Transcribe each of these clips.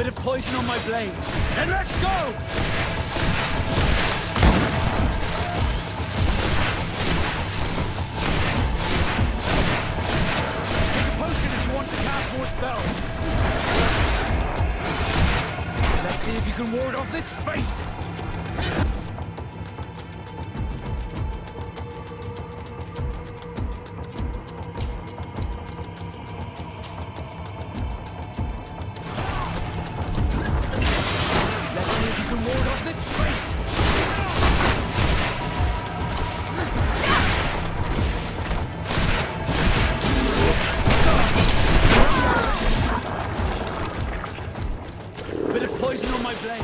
bit of poison on my blade. And let's go! Take a potion if you want to cast more spells. Let's see if you can ward off this fate. Poison on my blade.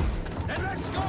And let's go!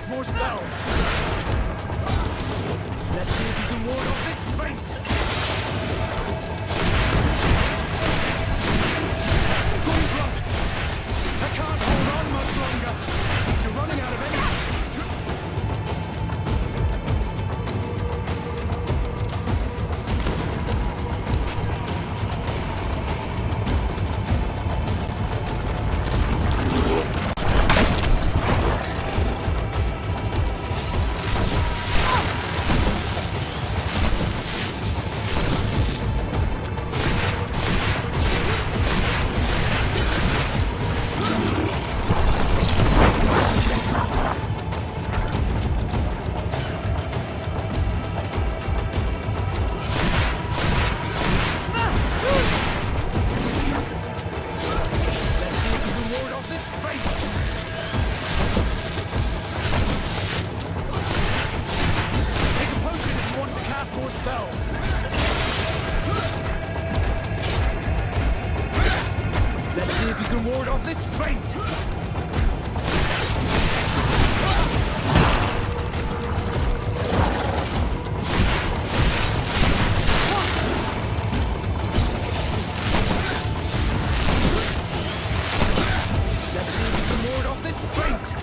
More spells. Let's see if you can ward off this fate. I can't hold on much longer. You're running out of energy. Let's see if you can ward off this fate! Let's see if you can ward off this fate!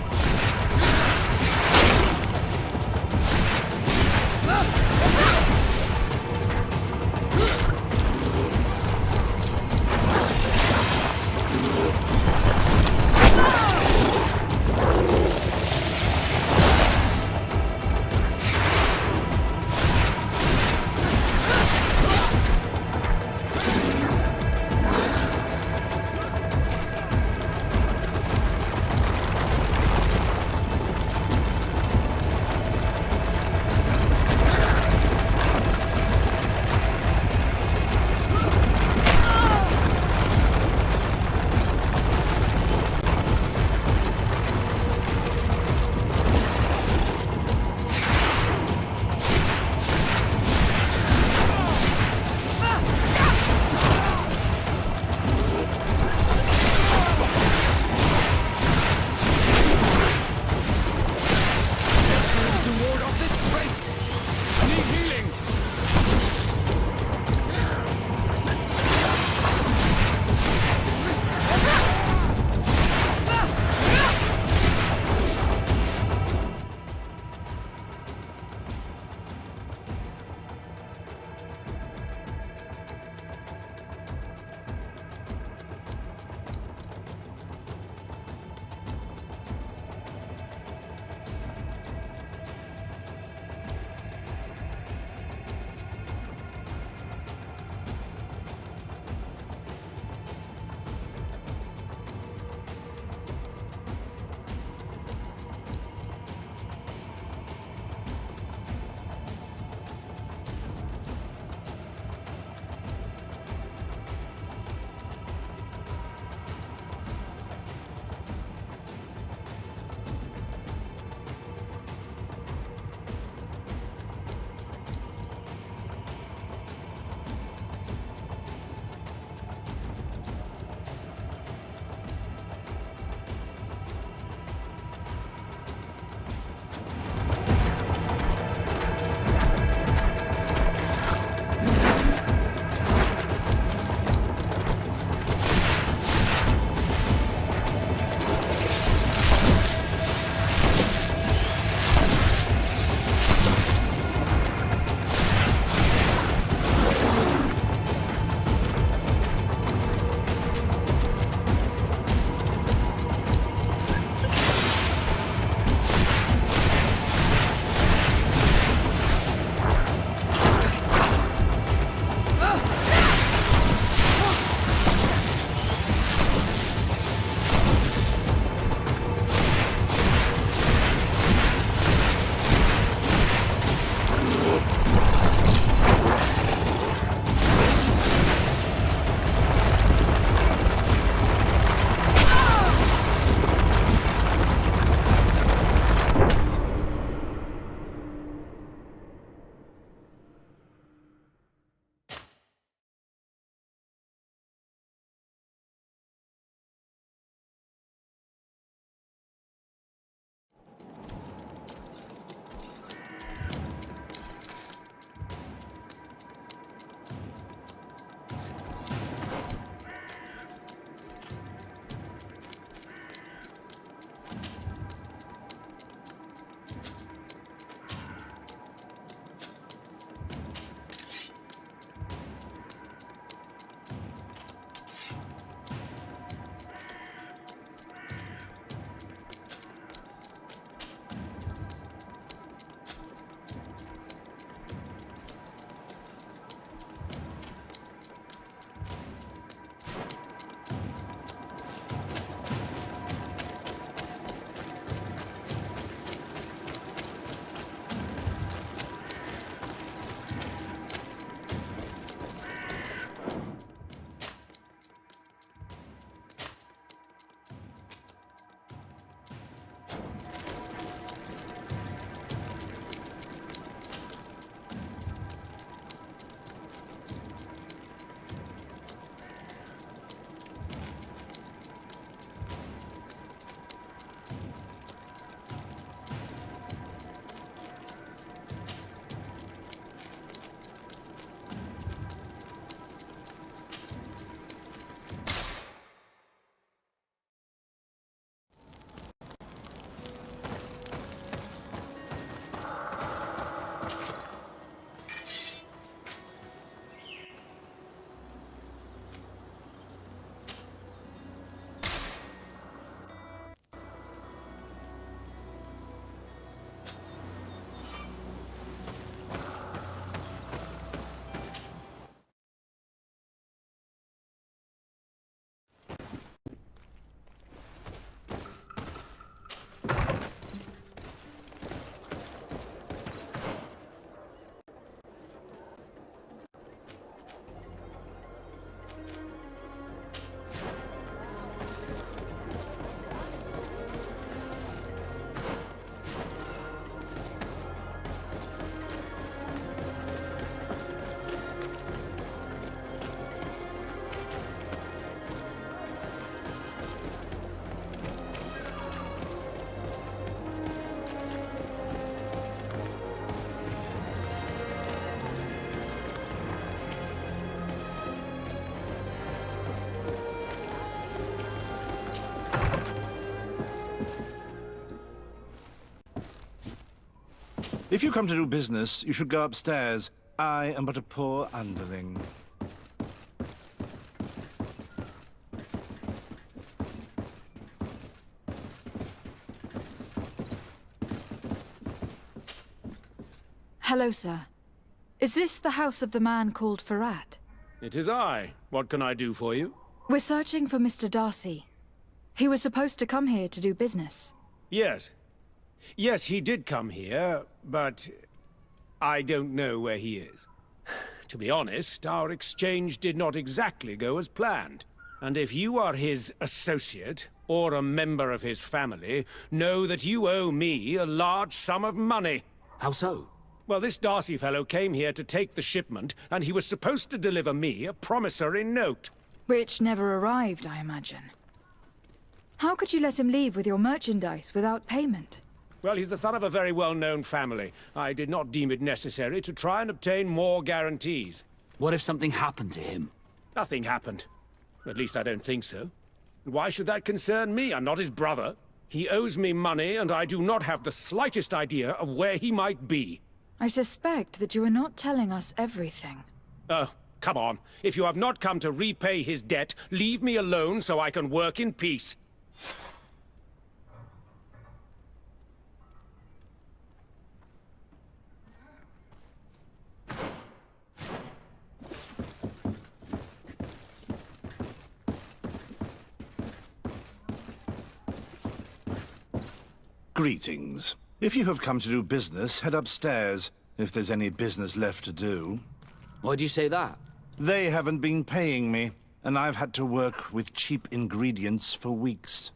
If you come to do business, you should go upstairs. I am but a poor underling. Hello, sir. Is this the house of the man called Farad? It is I. What can I do for you? We're searching for Mr. Darcy. He was supposed to come here to do business. Yes. Yes, he did come here, but I don't know where he is. To be honest, our exchange did not exactly go as planned. And if you are his associate, or a member of his family, know that you owe me a large sum of money. How so? Well, this Darcy fellow came here to take the shipment, and he was supposed to deliver me a promissory note. Which never arrived, I imagine. How could you let him leave with your merchandise without payment? Well, he's the son of a very well-known family. I did not deem it necessary to try and obtain more guarantees. What if something happened to him? Nothing happened. At least I don't think so. Why should that concern me? I'm not his brother. He owes me money, and I do not have the slightest idea of where he might be. I suspect that you are not telling us everything. Oh, come on. If you have not come to repay his debt, leave me alone so I can work in peace. Greetings. If you have come to do business, head upstairs, if there's any business left to do. Why do you say that? They haven't been paying me, and I've had to work with cheap ingredients for weeks.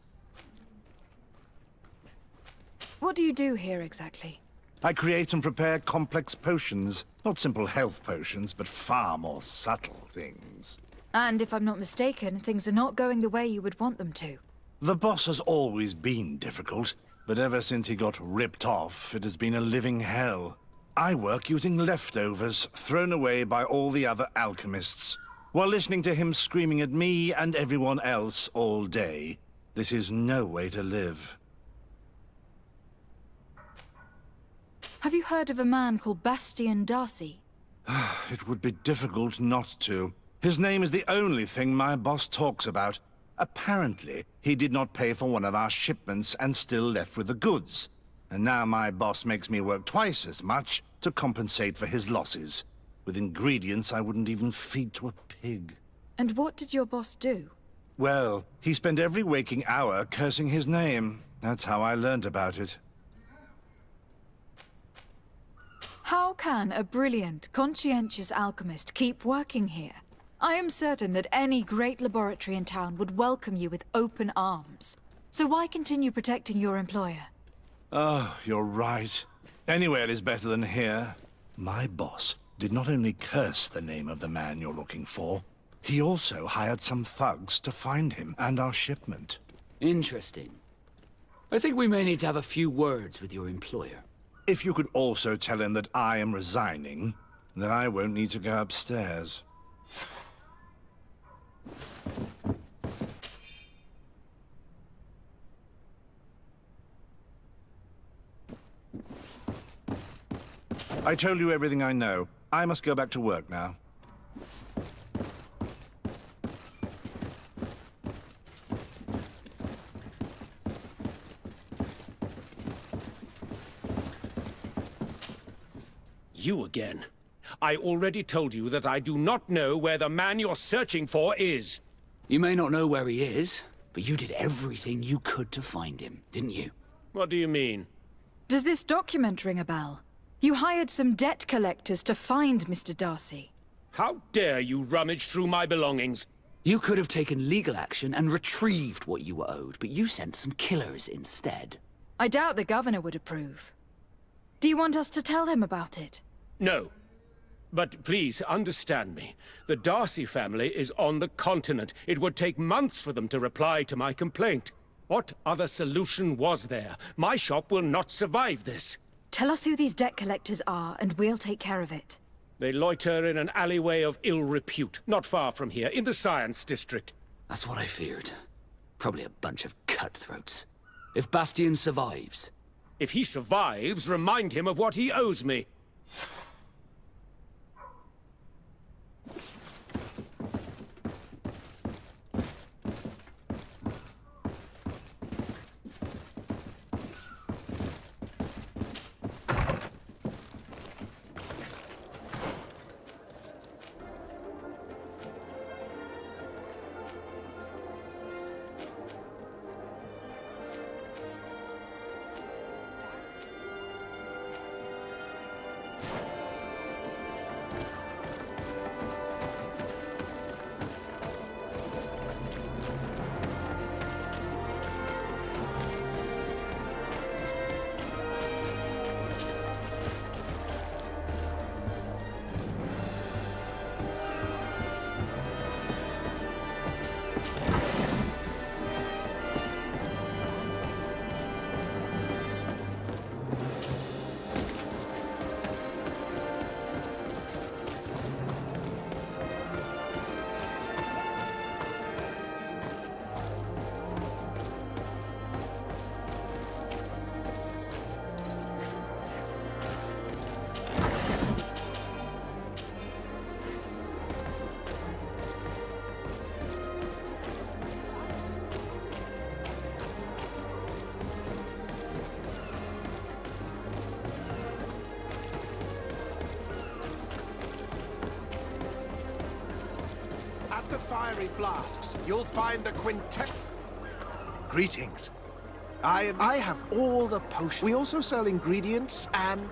What do you do here exactly? I create and prepare complex potions. Not simple health potions, but far more subtle things. And if I'm not mistaken, things are not going the way you would want them to. The boss has always been difficult, but ever since he got ripped off, it has been a living hell. I work using leftovers thrown away by all the other alchemists, while listening to him screaming at me and everyone else all day. This is no way to live. Have you heard of a man called Bastian Darcy? It would be difficult not to. His name is the only thing my boss talks about. Apparently, he did not pay for one of our shipments and still left with the goods. And now my boss makes me work twice as much to compensate for his losses. With ingredients I wouldn't even feed to a pig. And what did your boss do? Well, he spent every waking hour cursing his name. That's how I learned about it. How can a brilliant, conscientious alchemist keep working here? I am certain that any great laboratory in town would welcome you with open arms. So why continue protecting your employer? Oh, you're right. Anywhere is better than here. My boss did not only curse the name of the man you're looking for, he also hired some thugs to find him and our shipment. Interesting. I think we may need to have a few words with your employer. If you could also tell him that I am resigning, then I won't need to go upstairs. I told you everything I know. I must go back to work now. You again. I already told you that I do not know where the man you're searching for is. You may not know where he is, but you did everything you could to find him, didn't you? What do you mean? Does this document ring a bell? You hired some debt collectors to find Mr. Darcy. How dare you rummage through my belongings? You could have taken legal action and retrieved what you were owed, but you sent some killers instead. I doubt the governor would approve. Do you want us to tell him about it? No. But please, understand me. The Darcy family is on the continent. It would take months for them to reply to my complaint. What other solution was there? My shop will not survive this. Tell us who these debt collectors are, and we'll take care of it. They loiter in an alleyway of ill repute, not far from here, in the Science District. That's what I feared. Probably a bunch of cutthroats. If Bastian survives... If he survives, remind him of what he owes me. At the fiery flasks, you'll find the quintet. Greetings. I have all the potions. We also sell ingredients and...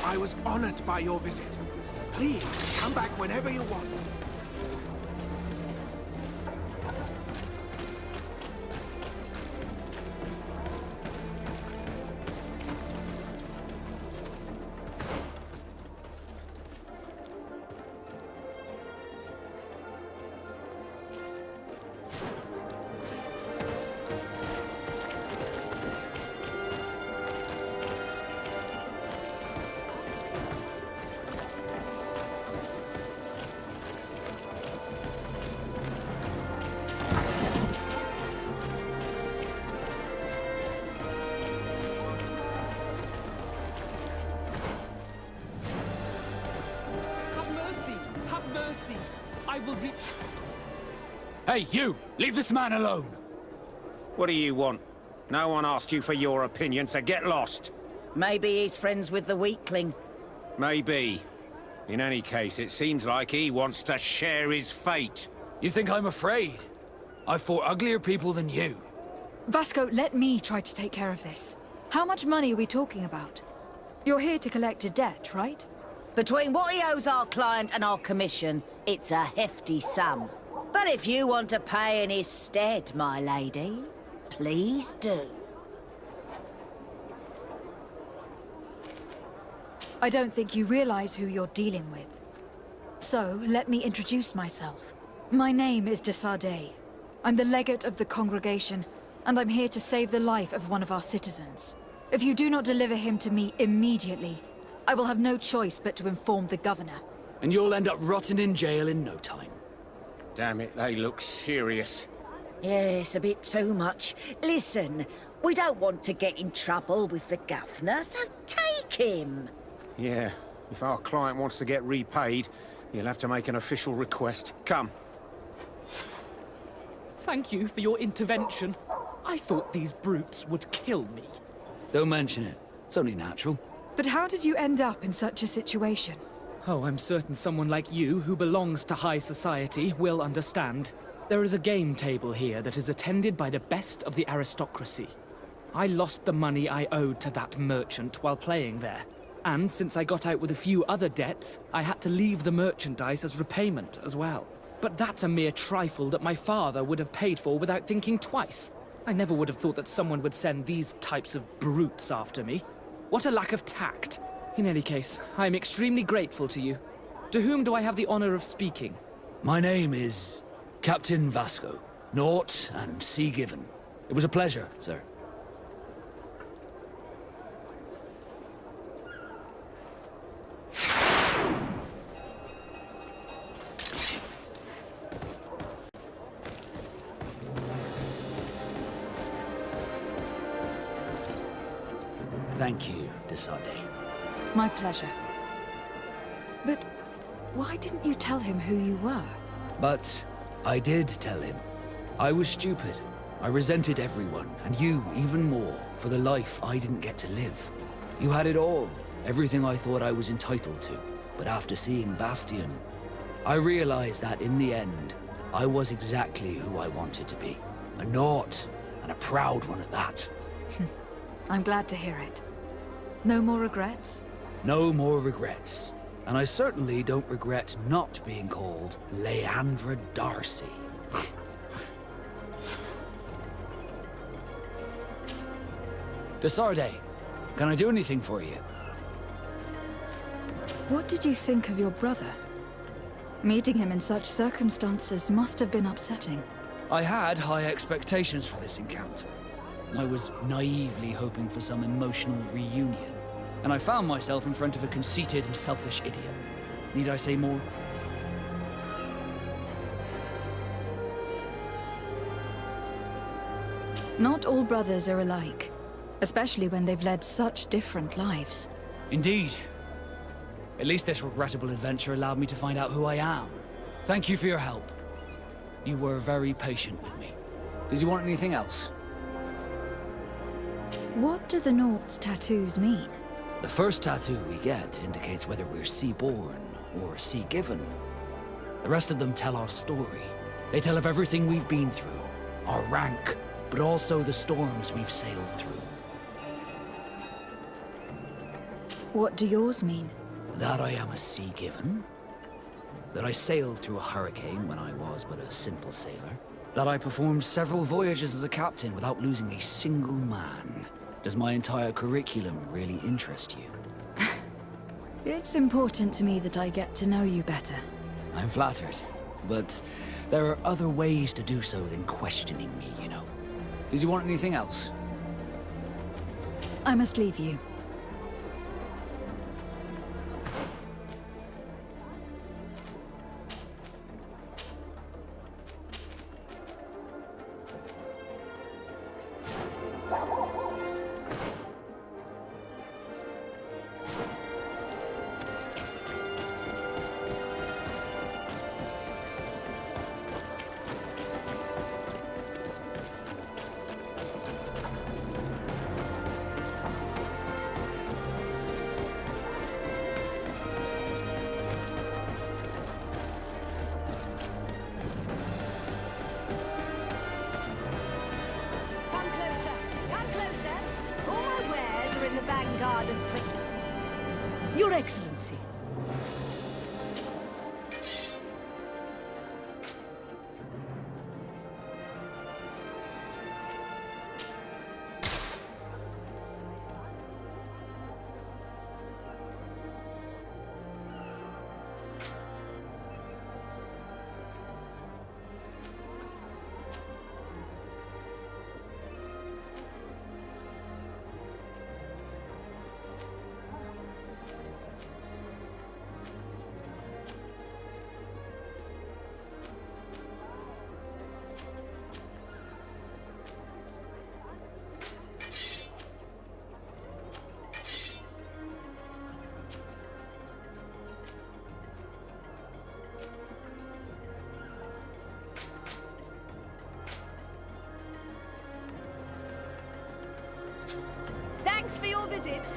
I was honored by your visit. Please, come back whenever you want. Have mercy! I will be... Hey, you! Leave this man alone! What do you want? No one asked you for your opinion, so get lost. Maybe he's friends with the weakling. Maybe. In any case, it seems like he wants to share his fate. You think I'm afraid? I've fought uglier people than you. Vasco, let me try to take care of this. How much money are we talking about? You're here to collect a debt, right? Between what he owes our client and our commission, it's a hefty sum. But if you want to pay in his stead, my lady, please do. I don't think you realize who you're dealing with. So, let me introduce myself. My name is de Sardet. I'm the legate of the congregation, and I'm here to save the life of one of our citizens. If you do not deliver him to me immediately, I will have no choice but to inform the governor. and you'll end up rotting in jail in no time. Damn it, they look serious. Yes, a bit too much. Listen, we don't want to get in trouble with the governor, so take him. Yeah, if our client wants to get repaid, he'll have to make an official request. Come. Thank you for your intervention. I thought these brutes would kill me. Don't mention it. It's only natural. But how did you end up in such a situation? Oh, I'm certain someone like you, who belongs to high society, will understand. There is a game table here that is attended by the best of the aristocracy. I lost the money I owed to that merchant while playing there. And since I got out with a few other debts, I had to leave the merchandise as repayment as well. But that's a mere trifle that my father would have paid for without thinking twice. I never would have thought that someone would send these types of brutes after me. What a lack of tact. In any case, I am extremely grateful to you. To whom do I have the honor of speaking? My name is Captain Vasco. Naught and Sea Given. It was a pleasure, sir. Thank you, Desade. My pleasure. But why didn't you tell him who you were? But I did tell him. I was stupid. I resented everyone, and you even more, for the life I didn't get to live. You had it all, everything I thought I was entitled to. But after seeing Bastion, I realized that in the end, I was exactly who I wanted to be. A naught, and a proud one at that. I'm glad to hear it. No more regrets? No more regrets. And I certainly don't regret not being called Leandra Darcy. Desarde, can I do anything for you? What did you think of your brother? Meeting him in such circumstances must have been upsetting. I had high expectations for this encounter. I was naively hoping for some emotional reunion, and I found myself in front of a conceited and selfish idiot. Need I say more? Not all brothers are alike, especially when they've led such different lives. Indeed. At least this regrettable adventure allowed me to find out who I am. Thank you for your help. You were very patient with me. Did you want anything else? What do the Naught's tattoos mean? The first tattoo we get indicates whether we're sea-born or sea-given. The rest of them tell our story. They tell of everything we've been through, our rank, but also the storms we've sailed through. What do yours mean? That I am a sea-given. That I sailed through a hurricane when I was but a simple sailor. That I performed several voyages as a captain without losing a single man. Does my entire curriculum really interest you? It's important to me that I get to know you better. I'm flattered, but there are other ways to do so than questioning me, you know. Did you want anything else? I must leave you. Your Excellency. Thanks for your visit.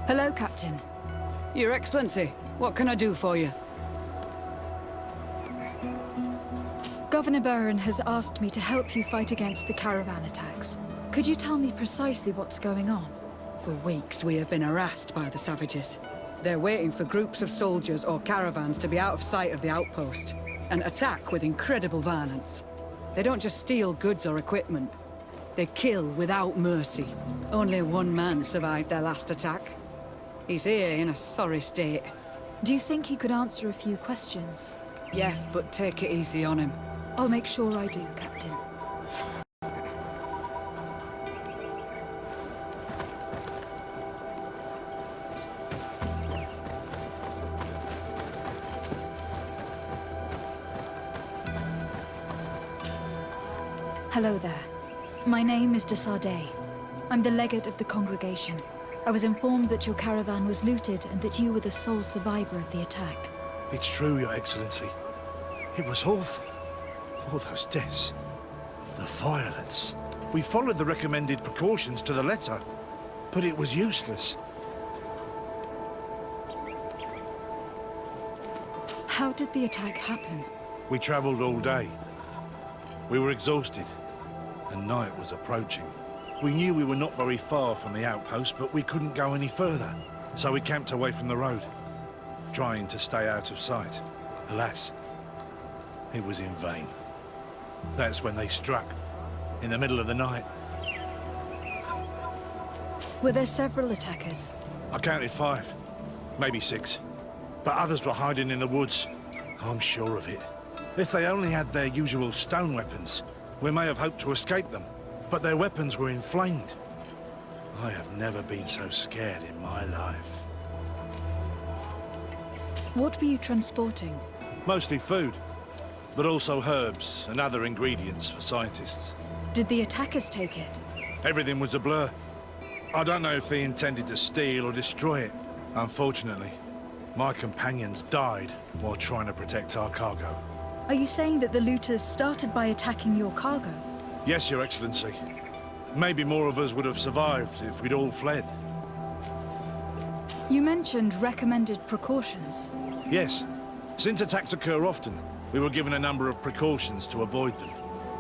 Hello, Captain. Your Excellency, what can I do for you? Governor Burren has asked me to help you fight against the caravan attacks. Could you tell me precisely what's going on? For weeks we have been harassed by the savages. They're waiting for groups of soldiers or caravans to be out of sight of the outpost and attack with incredible violence. They don't just steal goods or equipment. They kill without mercy. Only one man survived their last attack. He's here in a sorry state. Do you think he could answer a few questions? Yes, but take it easy on him. I'll make sure I do, Captain. Hello there. My name is de Sardet. I'm the legate of the congregation. I was informed that your caravan was looted and that you were the sole survivor of the attack. It's true, Your Excellency. It was awful. All those deaths. The violence. We followed the recommended precautions to the letter, but it was useless. How did the attack happen? We traveled all day. We were exhausted, and night was approaching. We knew we were not very far from the outpost, but we couldn't go any further. So we camped away from the road, trying to stay out of sight. Alas, it was in vain. That's when they struck, in the middle of the night. Were there several attackers? I counted 5, maybe 6. But others were hiding in the woods. I'm sure of it. If they only had their usual stone weapons, we may have hoped to escape them. But their weapons were inflamed. I have never been so scared in my life. What were you transporting? Mostly food, but also herbs and other ingredients for scientists. Did the attackers take it? Everything was a blur. I don't know if they intended to steal or destroy it. Unfortunately, my companions died while trying to protect our cargo. Are you saying that the looters started by attacking your cargo? Yes, Your Excellency. Maybe more of us would have survived if we'd all fled. You mentioned recommended precautions. Yes. Since attacks occur often, we were given a number of precautions to avoid them.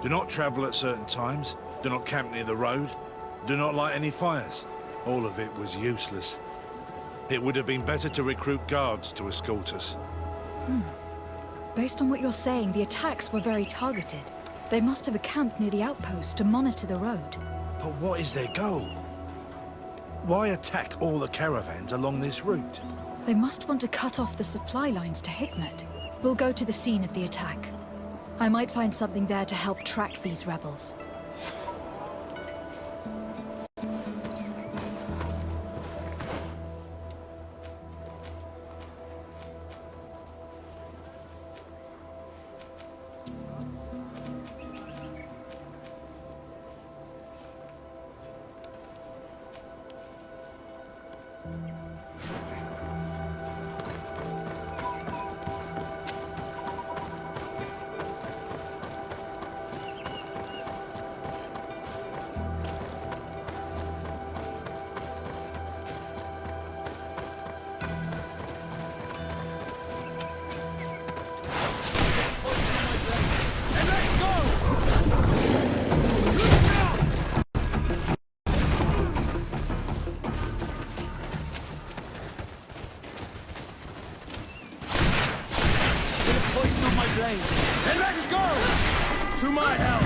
Do not travel at certain times, do not camp near the road, do not light any fires. All of it was useless. It would have been better to recruit guards to escort us. Based on what you're saying, the attacks were very targeted. They must have a camp near the outpost to monitor the road. But what is their goal? Why attack all the caravans along this route? They must want to cut off the supply lines to Hikmet. We'll go to the scene of the attack. I might find something there to help track these rebels. blade. Then let's go! To my help!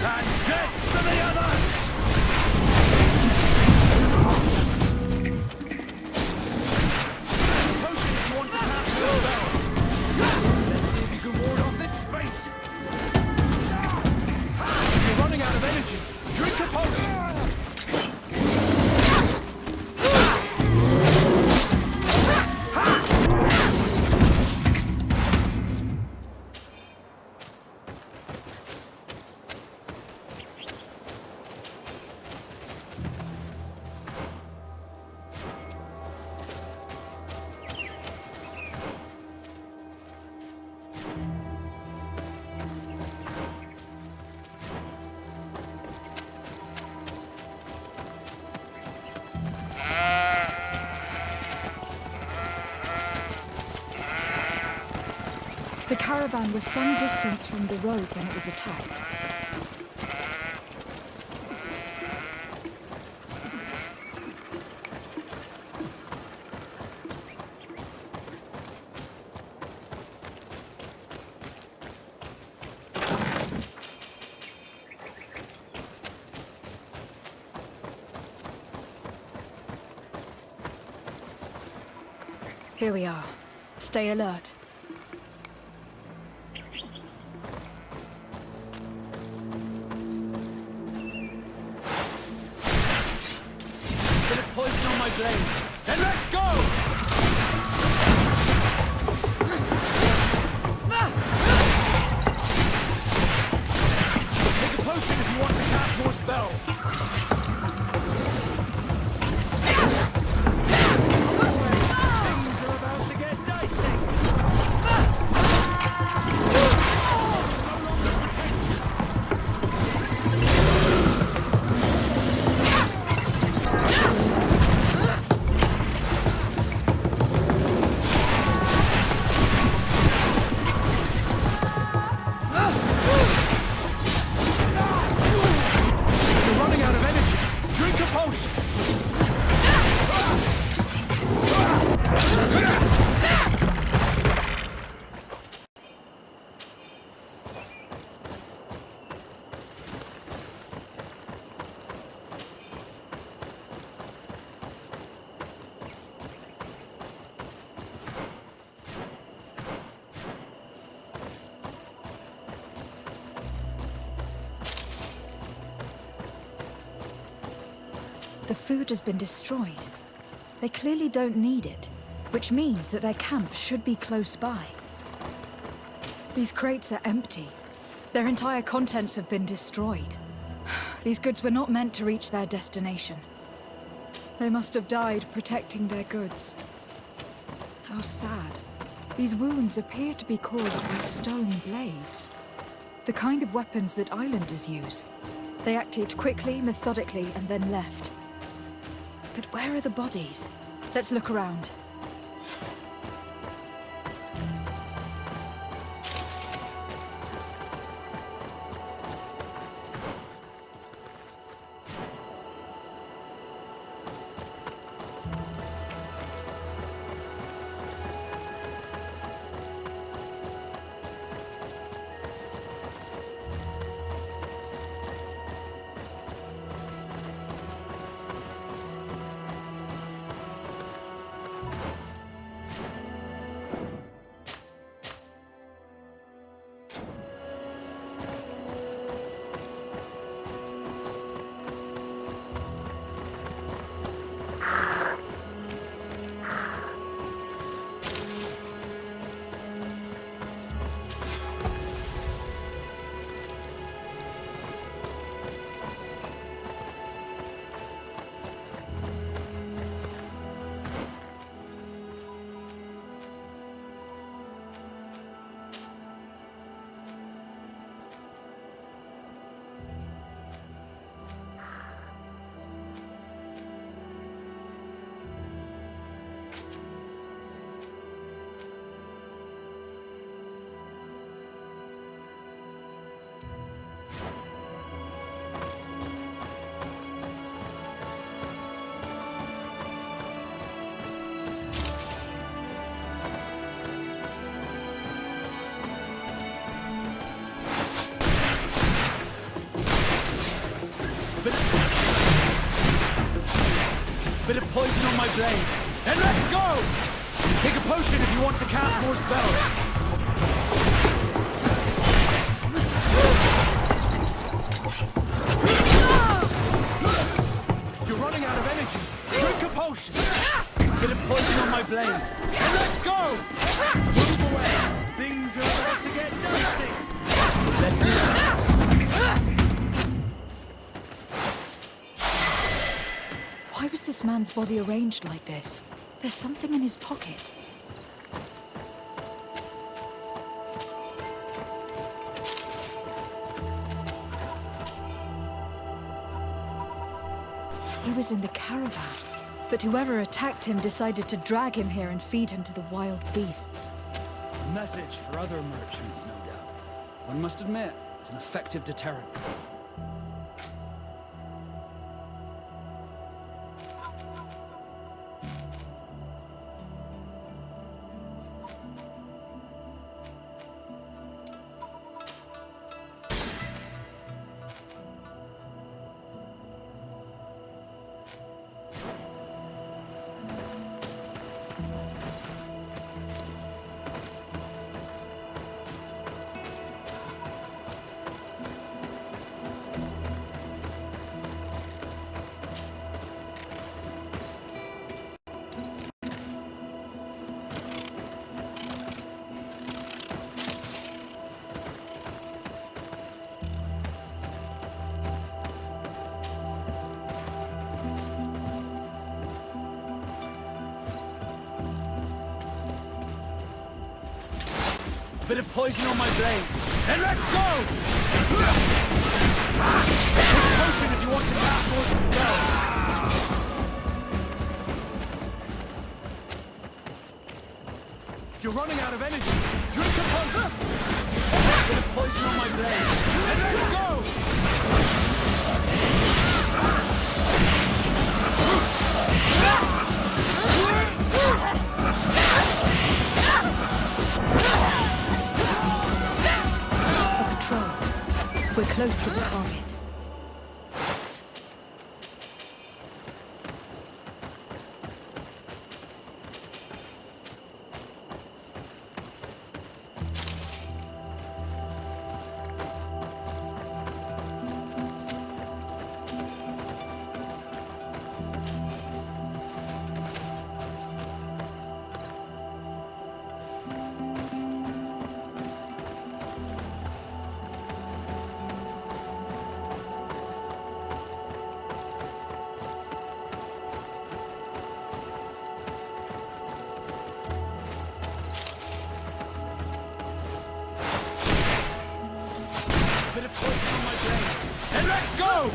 And death to the others! Potion if you want to cast your spell. Let's see if you can ward off this fate. You're running out of energy. Drink a potion! The caravan was some distance from the road when it was attacked. Here we are. Stay alert. Bit of poison on my blade. Then let's go! Take a potion if you want to cast more spells. Things are about to get dicey. You're running out of energy. Drink a potion. The food has been destroyed. They clearly don't need it, which means that their camp should be close by. These crates are empty. Their entire contents have been destroyed. These goods were not meant to reach their destination. They must have died protecting their goods. How sad. These wounds appear to be caused by stone blades. The kind of weapons that islanders use. They acted quickly, methodically, and then left. But where are the bodies? Let's look around. my blade. Then let's go! Take a potion if you want to cast more spells. You're running out of energy. Drink a potion. Bit of poison on my blade. And let's go! Move away. Things are about to get dicey. Let's see. Why was this man's body arranged like this? There's something in his pocket. He was in the caravan, but whoever attacked him decided to drag him here and feed him to the wild beasts. A message for other merchants, no doubt. One must admit, it's an effective deterrent. Bit of poison on my blade. And let's go! Take a potion if you want to cast more spells. You're running out of energy. Drink a potion. Bit of poison on my blade. And let's go! We're close to the target. And let's go!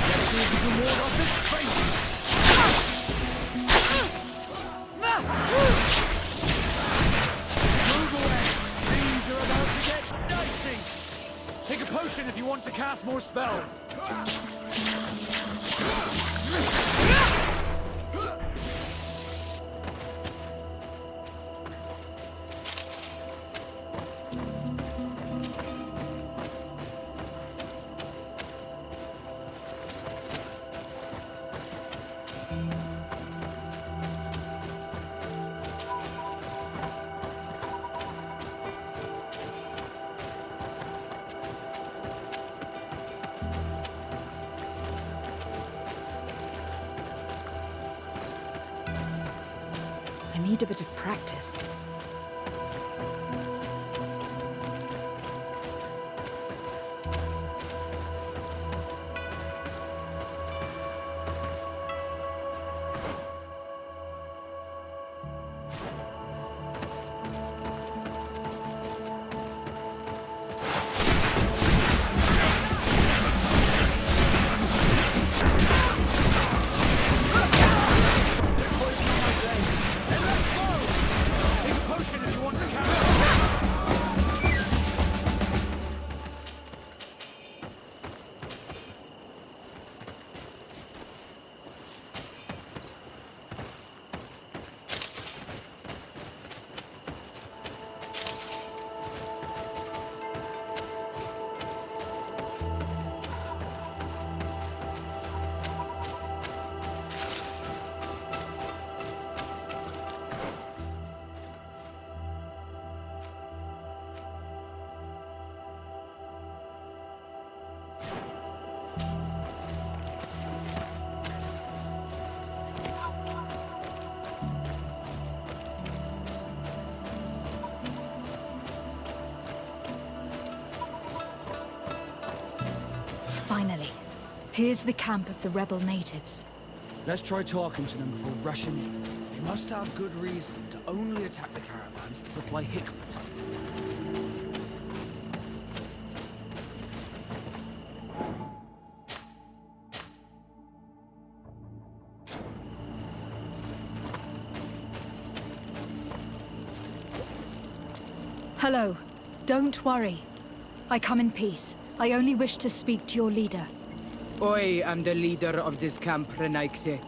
Let's see if we can ward off this crazy. Move away. Things are about to get dicey. Take a potion if you want to cast more spells. I need a bit of practice. Take a Finally. Here's the camp of the rebel natives. Let's try talking to them before rushing in. They must have good reason to only attack the caravans that supply Hikmet. Hello. Don't worry. I come in peace. I only wish to speak to your leader. I am the leader of this camp, Renaikse.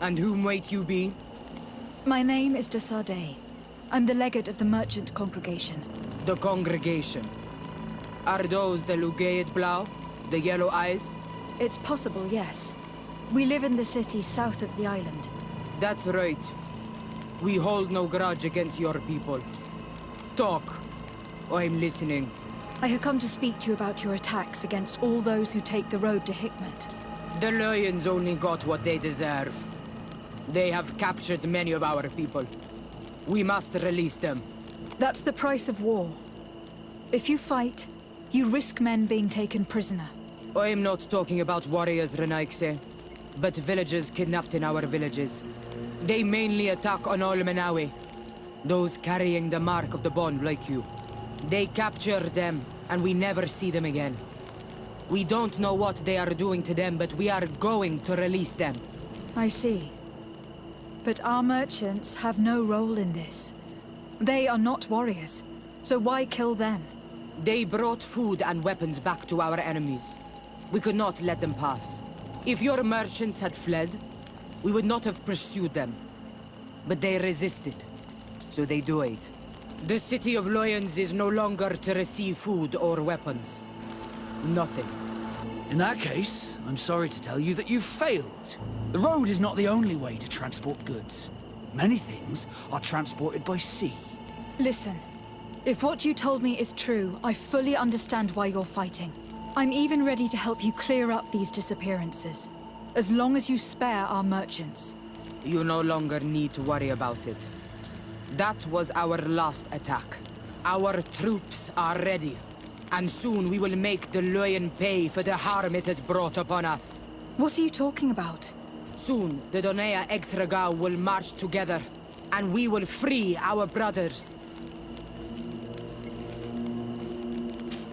And whom might you be? My name is de Sardet. I'm the legate of the merchant congregation. The congregation. Are those the Lugaid Blau? The yellow eyes? It's possible, yes. We live in the city south of the island. That's right. We hold no grudge against your people. Talk. I'm listening. I have come to speak to you about your attacks against all those who take the road to Hikmet. The Lions only got what they deserve. They have captured many of our people. We must release them. That's the price of war. If you fight, you risk men being taken prisoner. I am not talking about warriors, Renaikse, but villagers kidnapped in our villages. They mainly attack on Olmenawi, those carrying the mark of the bond like you. They capture them, and we never see them again. We don't know what they are doing to them, but we are going to release them. I see. But our merchants have no role in this. They are not warriors, so why kill them? They brought food and weapons back to our enemies. We could not let them pass. If your merchants had fled, we would not have pursued them. But they resisted, so they died. The city of Lions is no longer to receive food or weapons. Nothing. In that case, I'm sorry to tell you that you've failed. The road is not the only way to transport goods. Many things are transported by sea. Listen, if what you told me is true, I fully understand why you're fighting. I'm even ready to help you clear up these disappearances, as long as you spare our merchants. You no longer need to worry about it. That was our last attack. Our troops are ready. And soon we will make the Lion pay for the harm it has brought upon us. What are you talking about? Soon, the Donea Extragao will march together, and we will free our brothers.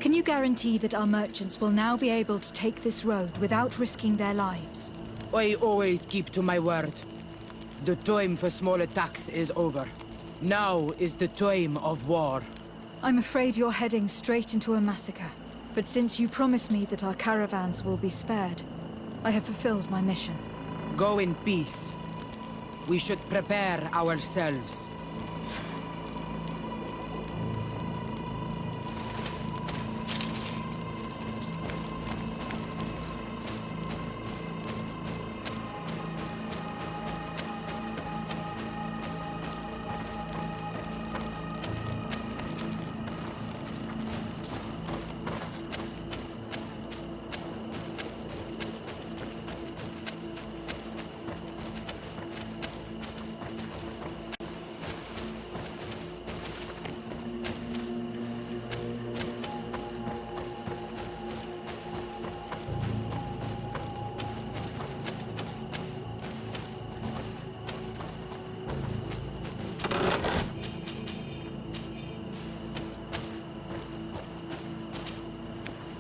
Can you guarantee that our merchants will now be able to take this road without risking their lives? I always keep to my word. The time for small attacks is over. Now is the time of war. I'm afraid you're heading straight into a massacre. But since you promised me that our caravans will be spared, I have fulfilled my mission. Go in peace. We should prepare ourselves.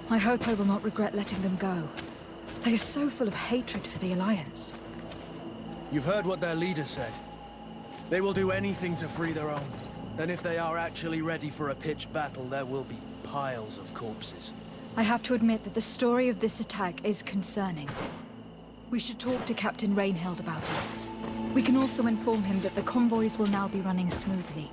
I hope I will not regret letting them go. They are so full of hatred for the Alliance. You've heard what their leader said. They will do anything to free their own. Then if they are actually ready for a pitched battle, there will be piles of corpses. I have to admit that the story of this attack is concerning. We should talk to Captain Rainhild about it. We can also inform him that the convoys will now be running smoothly.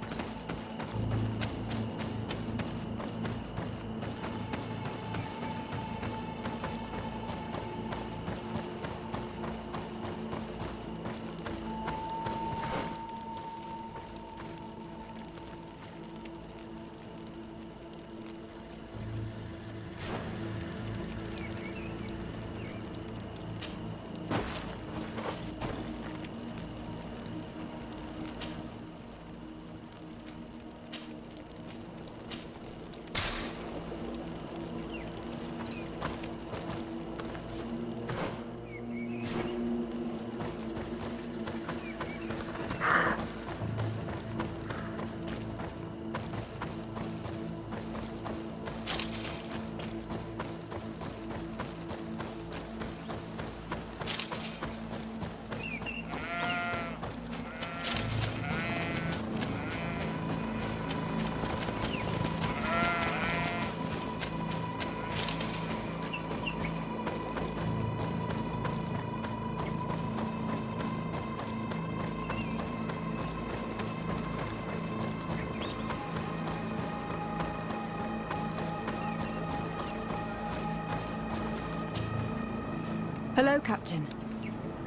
Hello, Captain.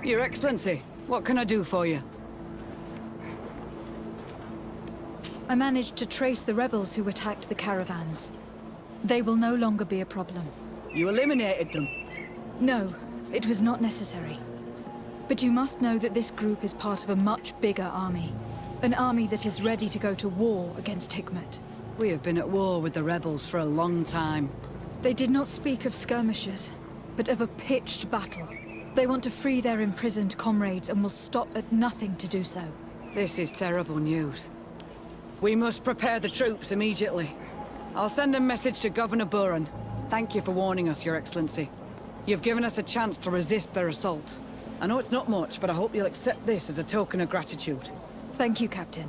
Your Excellency, what can I do for you? I managed to trace the rebels who attacked the caravans. They will no longer be a problem. You eliminated them. No, it was not necessary. But you must know that this group is part of a much bigger army. An army that is ready to go to war against Hikmet. We have been at war with the rebels for a long time. They did not speak of skirmishes, but of a pitched battle. They want to free their imprisoned comrades and will stop at nothing to do so. This is terrible news. We must prepare the troops immediately. I'll send a message to Governor Buran. Thank you for warning us, Your Excellency. You've given us a chance to resist their assault. I know it's not much, but I hope you'll accept this as a token of gratitude. Thank you, Captain.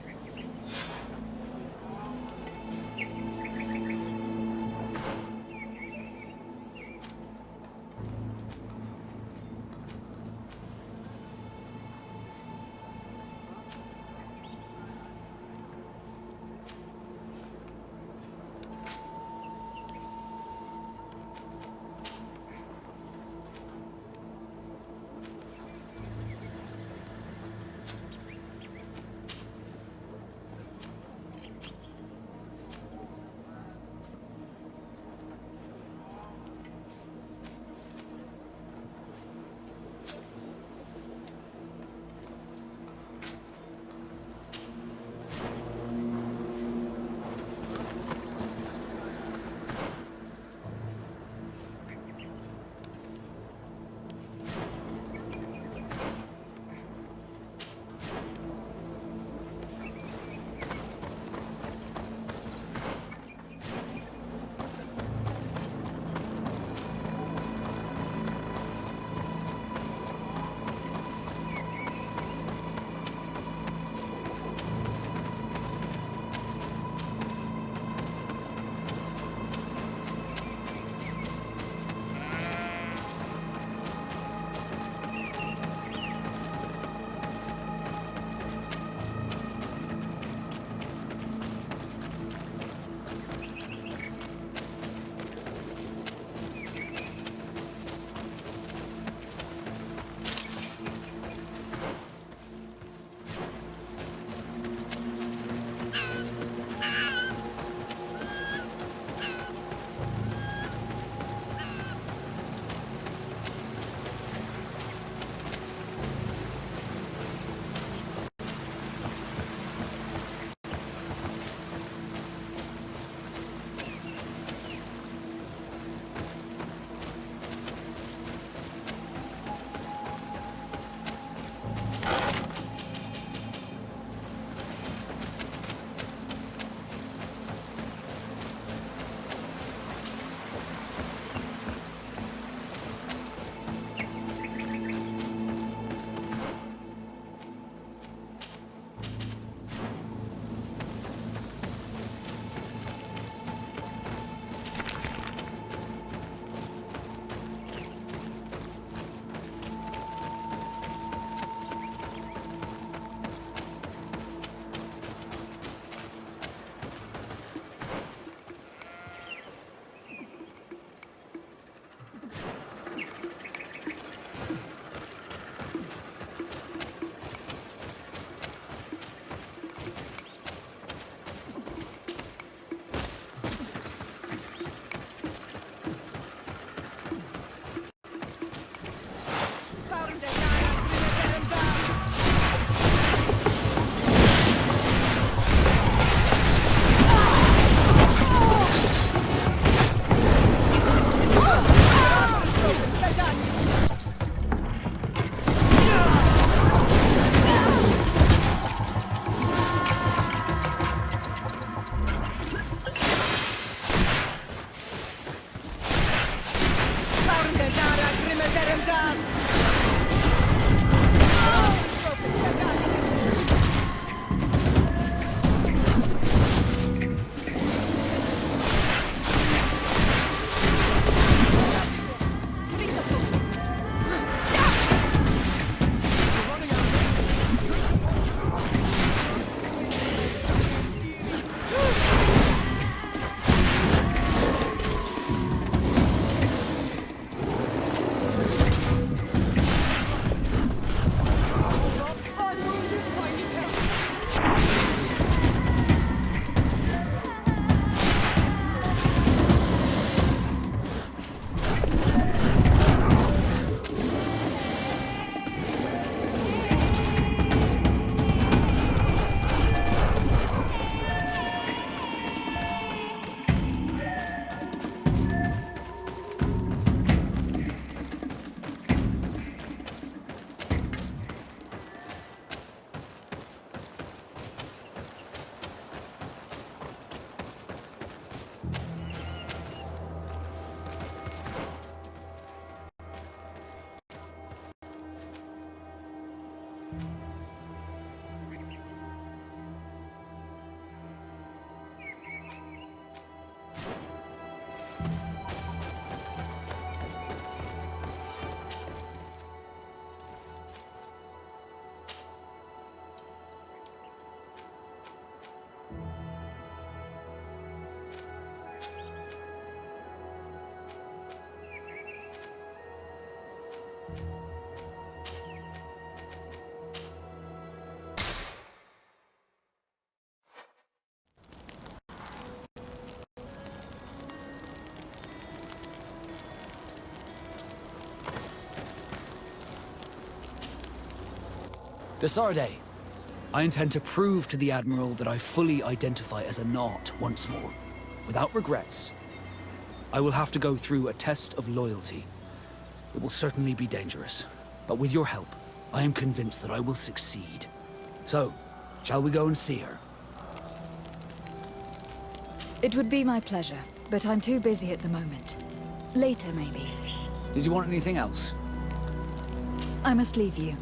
Desarde, I intend to prove to the Admiral that I fully identify as a Naut once more, without regrets. I will have to go through a test of loyalty. It will certainly be dangerous, but with your help, I am convinced that I will succeed. So, shall we go and see her? It would be my pleasure, but I'm too busy at the moment. Later, maybe. Did you want anything else? I must leave you.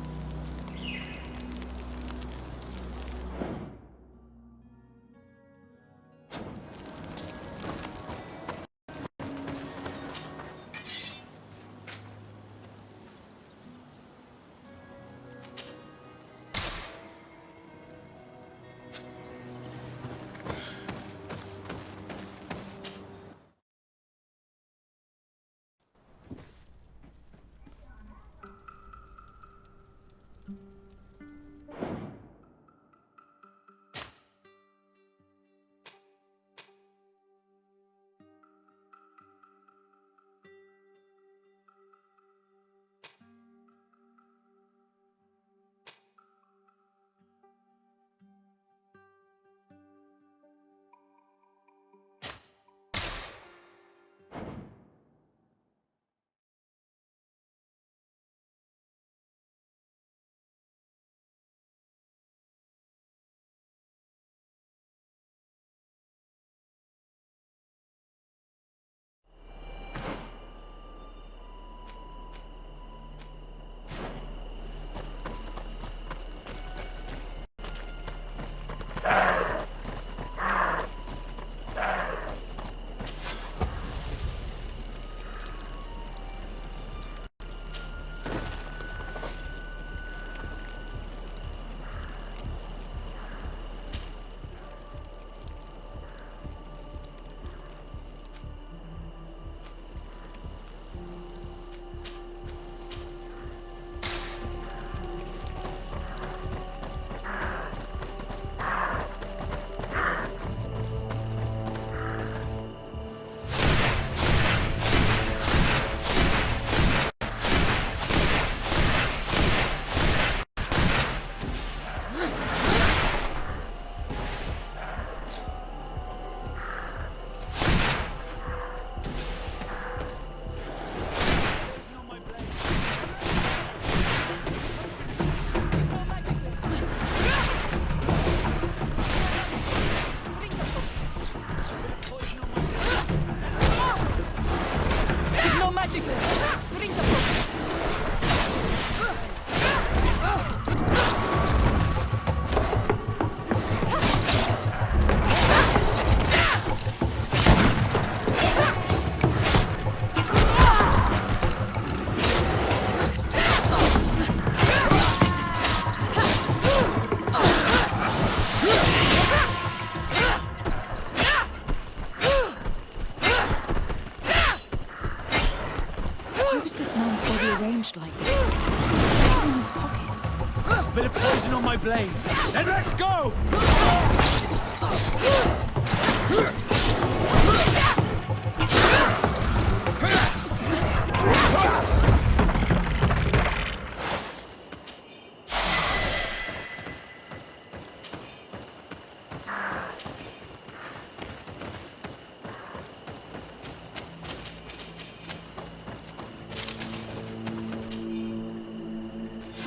Like this. He's something in his pocket. Bit of poison on my blade. Then let's go!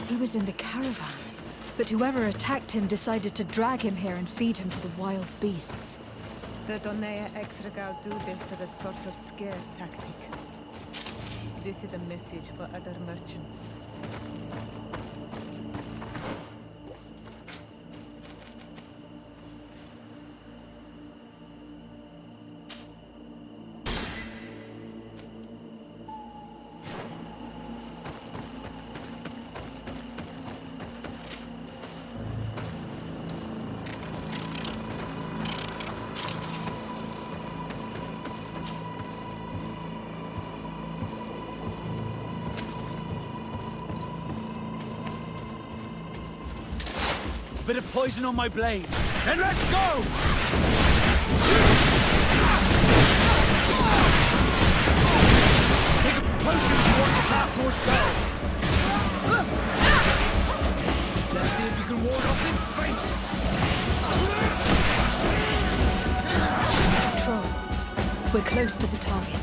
He was in the caravan, but whoever attacked him decided to drag him here and feed him to the wild beasts. The Donea Extragal do this as a sort of scare tactic. This is a message for other merchants. Bit of poison on my blade. Then let's go! Take a potion if you want to cast more spells. See if you can ward off this fate! Troll, we're close to the target.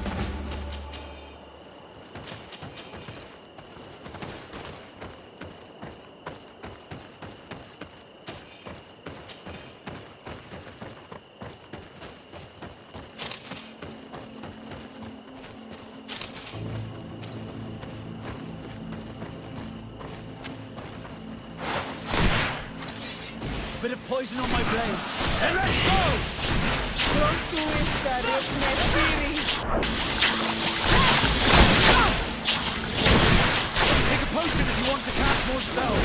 Bit of poison on my blade. And let's go! Take a potion if you want to cast more spells.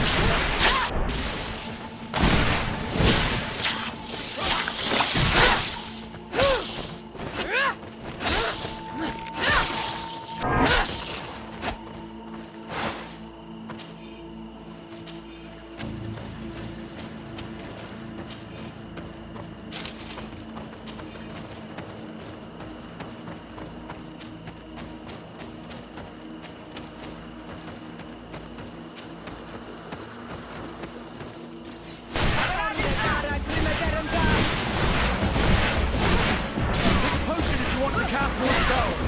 Cast more spells.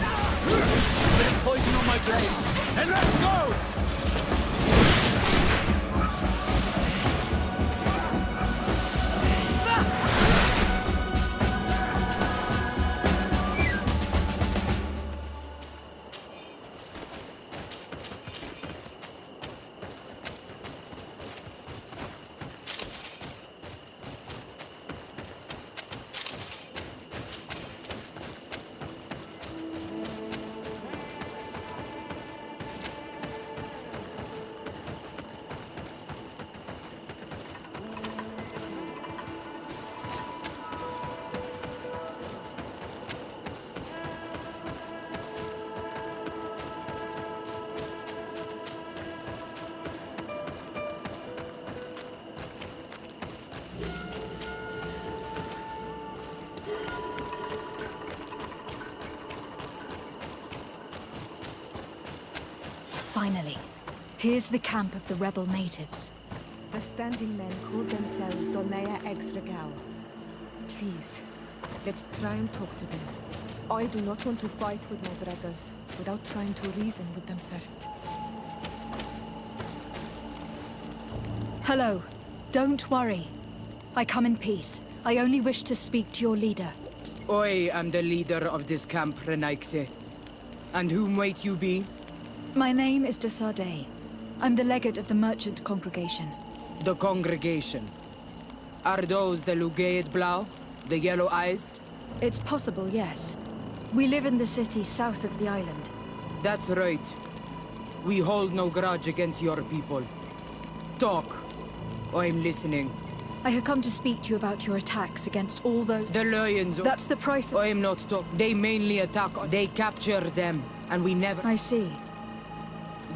Bit of poison on my blade. And let's go! Finally, here's the camp of the rebel natives. The standing men call themselves Donea Exregao. Please, let's try and talk to them. I do not want to fight with my brothers without trying to reason with them first. Hello. Don't worry. I come in peace. I only wish to speak to your leader. I am the leader of this camp, Renaikse. And whom might you be? My name is Desade. I'm the legate of the merchant congregation. The congregation. Are those the Lugaid Blau? The yellow eyes? It's possible, yes. We live in the city south of the island. That's right. We hold no grudge against your people. Talk. I'm listening. I have come to speak to you about your attacks against all those... The lions... That's the price of... I'm not talking. They mainly attack... They capture them, and we never... I see.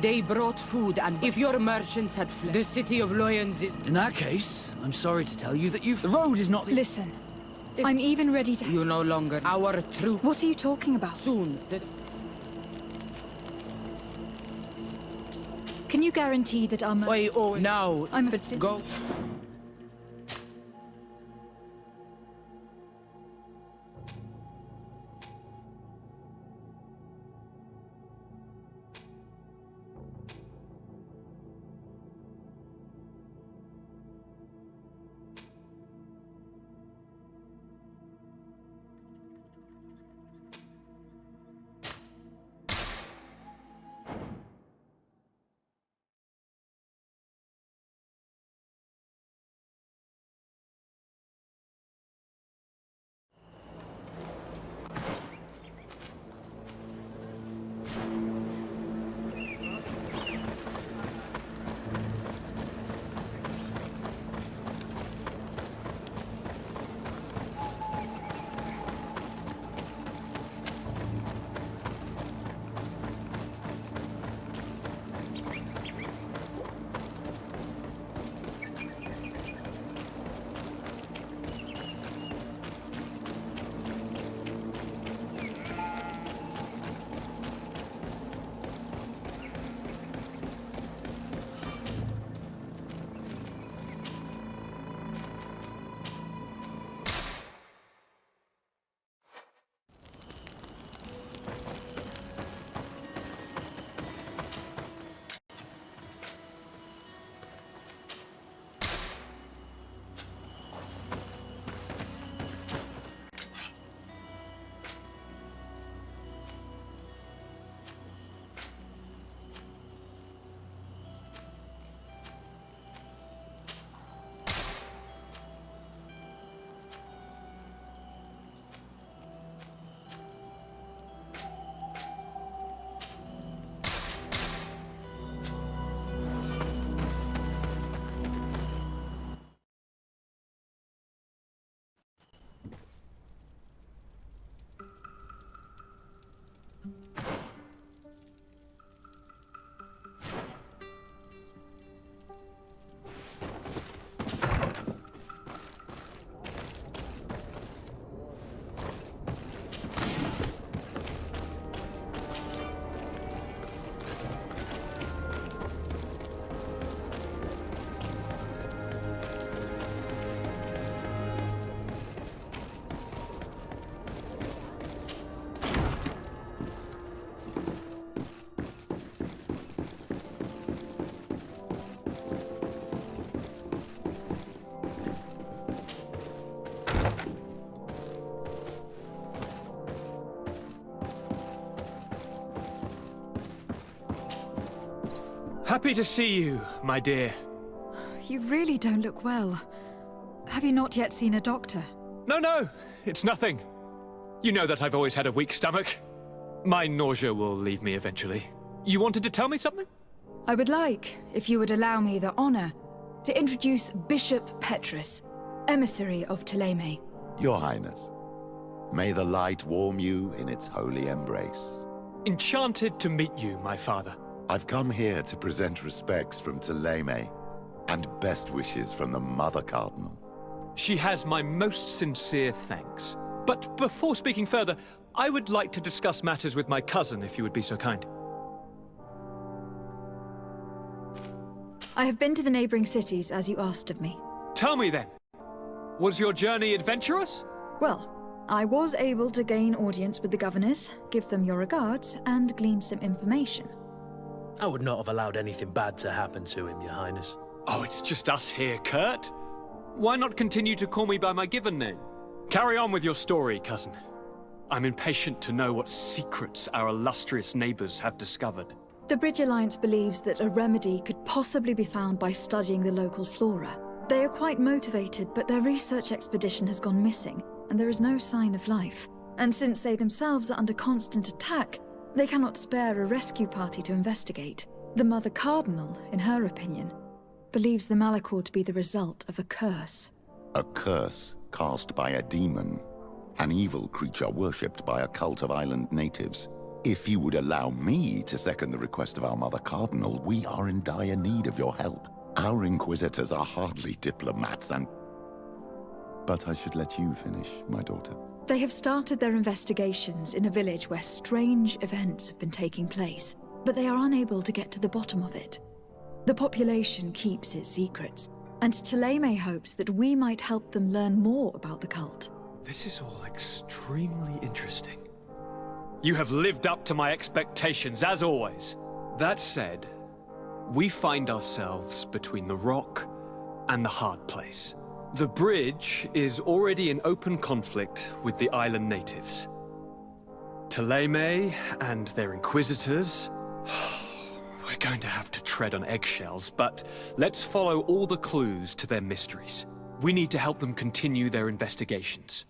They brought food, and if your merchants had fled, the city of lions is... In that case, I'm sorry to tell you that the road is not the... Listen. I'm even ready to... You no longer... Our troop... What are you talking about? Soon, Can you guarantee that our... Now... I'm... Go... Happy to see you, my dear. You really don't look well. Have you not yet seen a doctor? No, it's nothing. You know that I've always had a weak stomach. My nausea will leave me eventually. You wanted to tell me something? I would like, if you would allow me the honor, to introduce Bishop Petrus, emissary of Ptolemy. Your Highness, may the light warm you in its holy embrace. Enchanted to meet you, my father. I've come here to present respects from Ptolemy, and best wishes from the Mother Cardinal. She has my most sincere thanks. But before speaking further, I would like to discuss matters with my cousin, if you would be so kind. I have been to the neighboring cities, as you asked of me. Tell me then, was your journey adventurous? Well, I was able to gain audience with the governors, give them your regards, and glean some information. I would not have allowed anything bad to happen to him, Your Highness. Oh, it's just us here, Kurt. Why not continue to call me by my given name? Carry on with your story, cousin. I'm impatient to know what secrets our illustrious neighbors have discovered. The Bridge Alliance believes that a remedy could possibly be found by studying the local flora. They are quite motivated, but their research expedition has gone missing, and there is no sign of life. And since they themselves are under constant attack, they cannot spare a rescue party to investigate. The Mother Cardinal, in her opinion, believes the Malachor to be the result of a curse. A curse cast by a demon, an evil creature worshipped by a cult of island natives. If you would allow me to second the request of our Mother Cardinal, we are in dire need of your help. Our Inquisitors are hardly diplomats But I should let you finish, my daughter. They have started their investigations in a village where strange events have been taking place, but they are unable to get to the bottom of it. The population keeps its secrets, and Ptolemy hopes that we might help them learn more about the cult. This is all extremely interesting. You have lived up to my expectations, as always. That said, we find ourselves between the rock and the hard place. The bridge is already in open conflict with the island natives. Ptolemy and their inquisitors... We're going to have to tread on eggshells, but let's follow all the clues to their mysteries. We need to help them continue their investigations.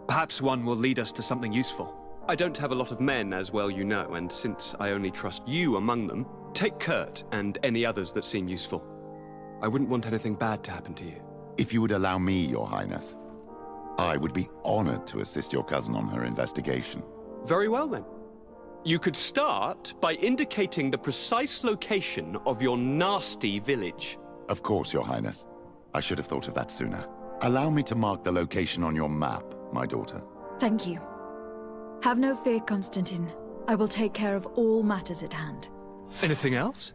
Perhaps one will lead us to something useful. I don't have a lot of men, as well you know, and since I only trust you among them, take Kurt and any others that seem useful. I wouldn't want anything bad to happen to you. If you would allow me, Your Highness, I would be honored to assist your cousin on her investigation. Very well, then. You could start by indicating the precise location of your nasty village. Of course, Your Highness. I should have thought of that sooner. Allow me to mark the location on your map, my daughter. Thank you. Have no fear, Constantine. I will take care of all matters at hand. Anything else?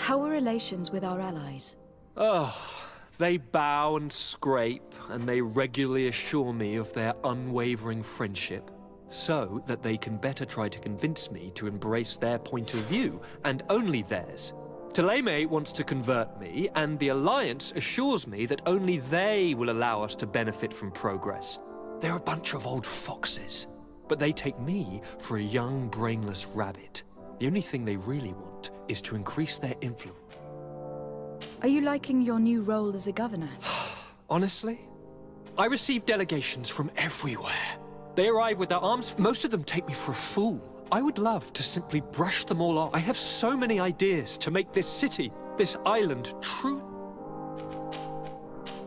How are relations with our allies? Oh, they bow and scrape, and they regularly assure me of their unwavering friendship, so that they can better try to convince me to embrace their point of view, and only theirs. Ptolemy wants to convert me, and the Alliance assures me that only they will allow us to benefit from progress. They're a bunch of old foxes, but they take me for a young, brainless rabbit. The only thing they really want is to increase their influence. Are you liking your new role as a governor? Honestly, I receive delegations from everywhere. They arrive with their arms. Most of them take me for a fool. I would love to simply brush them all off. I have so many ideas to make this city, this island, true.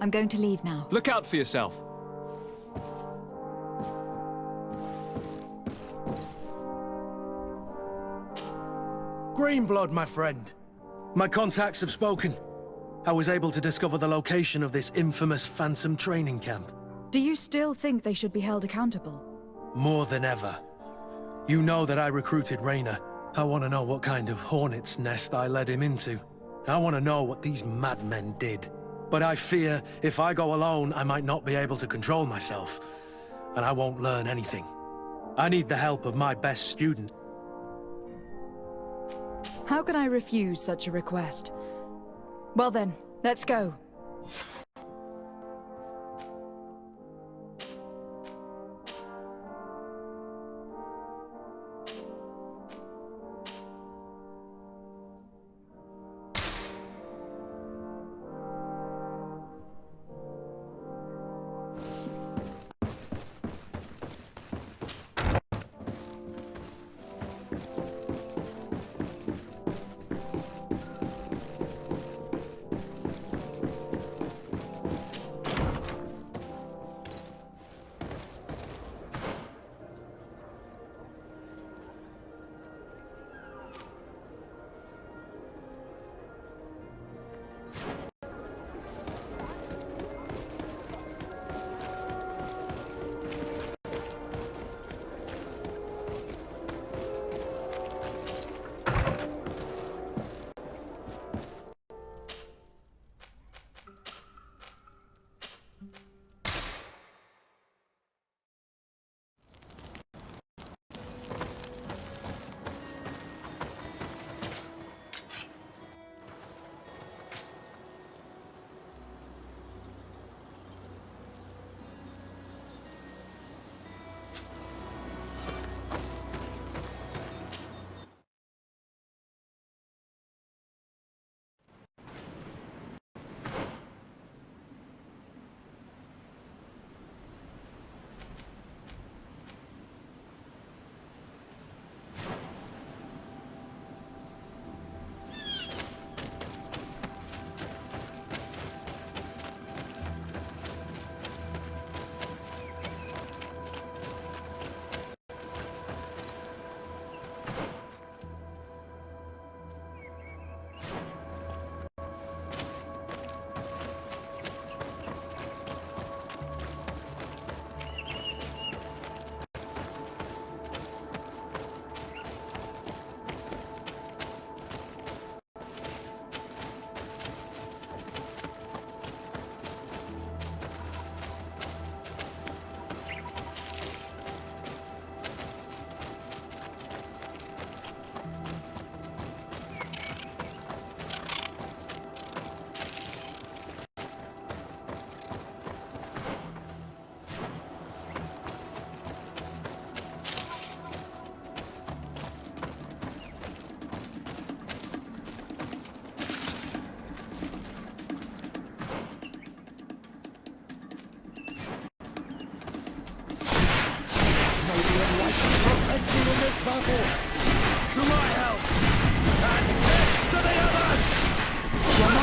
I'm going to leave now. Look out for yourself. Greenblood, my friend. My contacts have spoken. I was able to discover the location of this infamous Phantom training camp. Do you still think they should be held accountable? More than ever. You know that I recruited Raynor. I want to know what kind of hornet's nest I led him into. I want to know what these madmen did. But I fear if I go alone, I might not be able to control myself. And I won't learn anything. I need the help of my best student. How can I refuse such a request? Well then, let's go.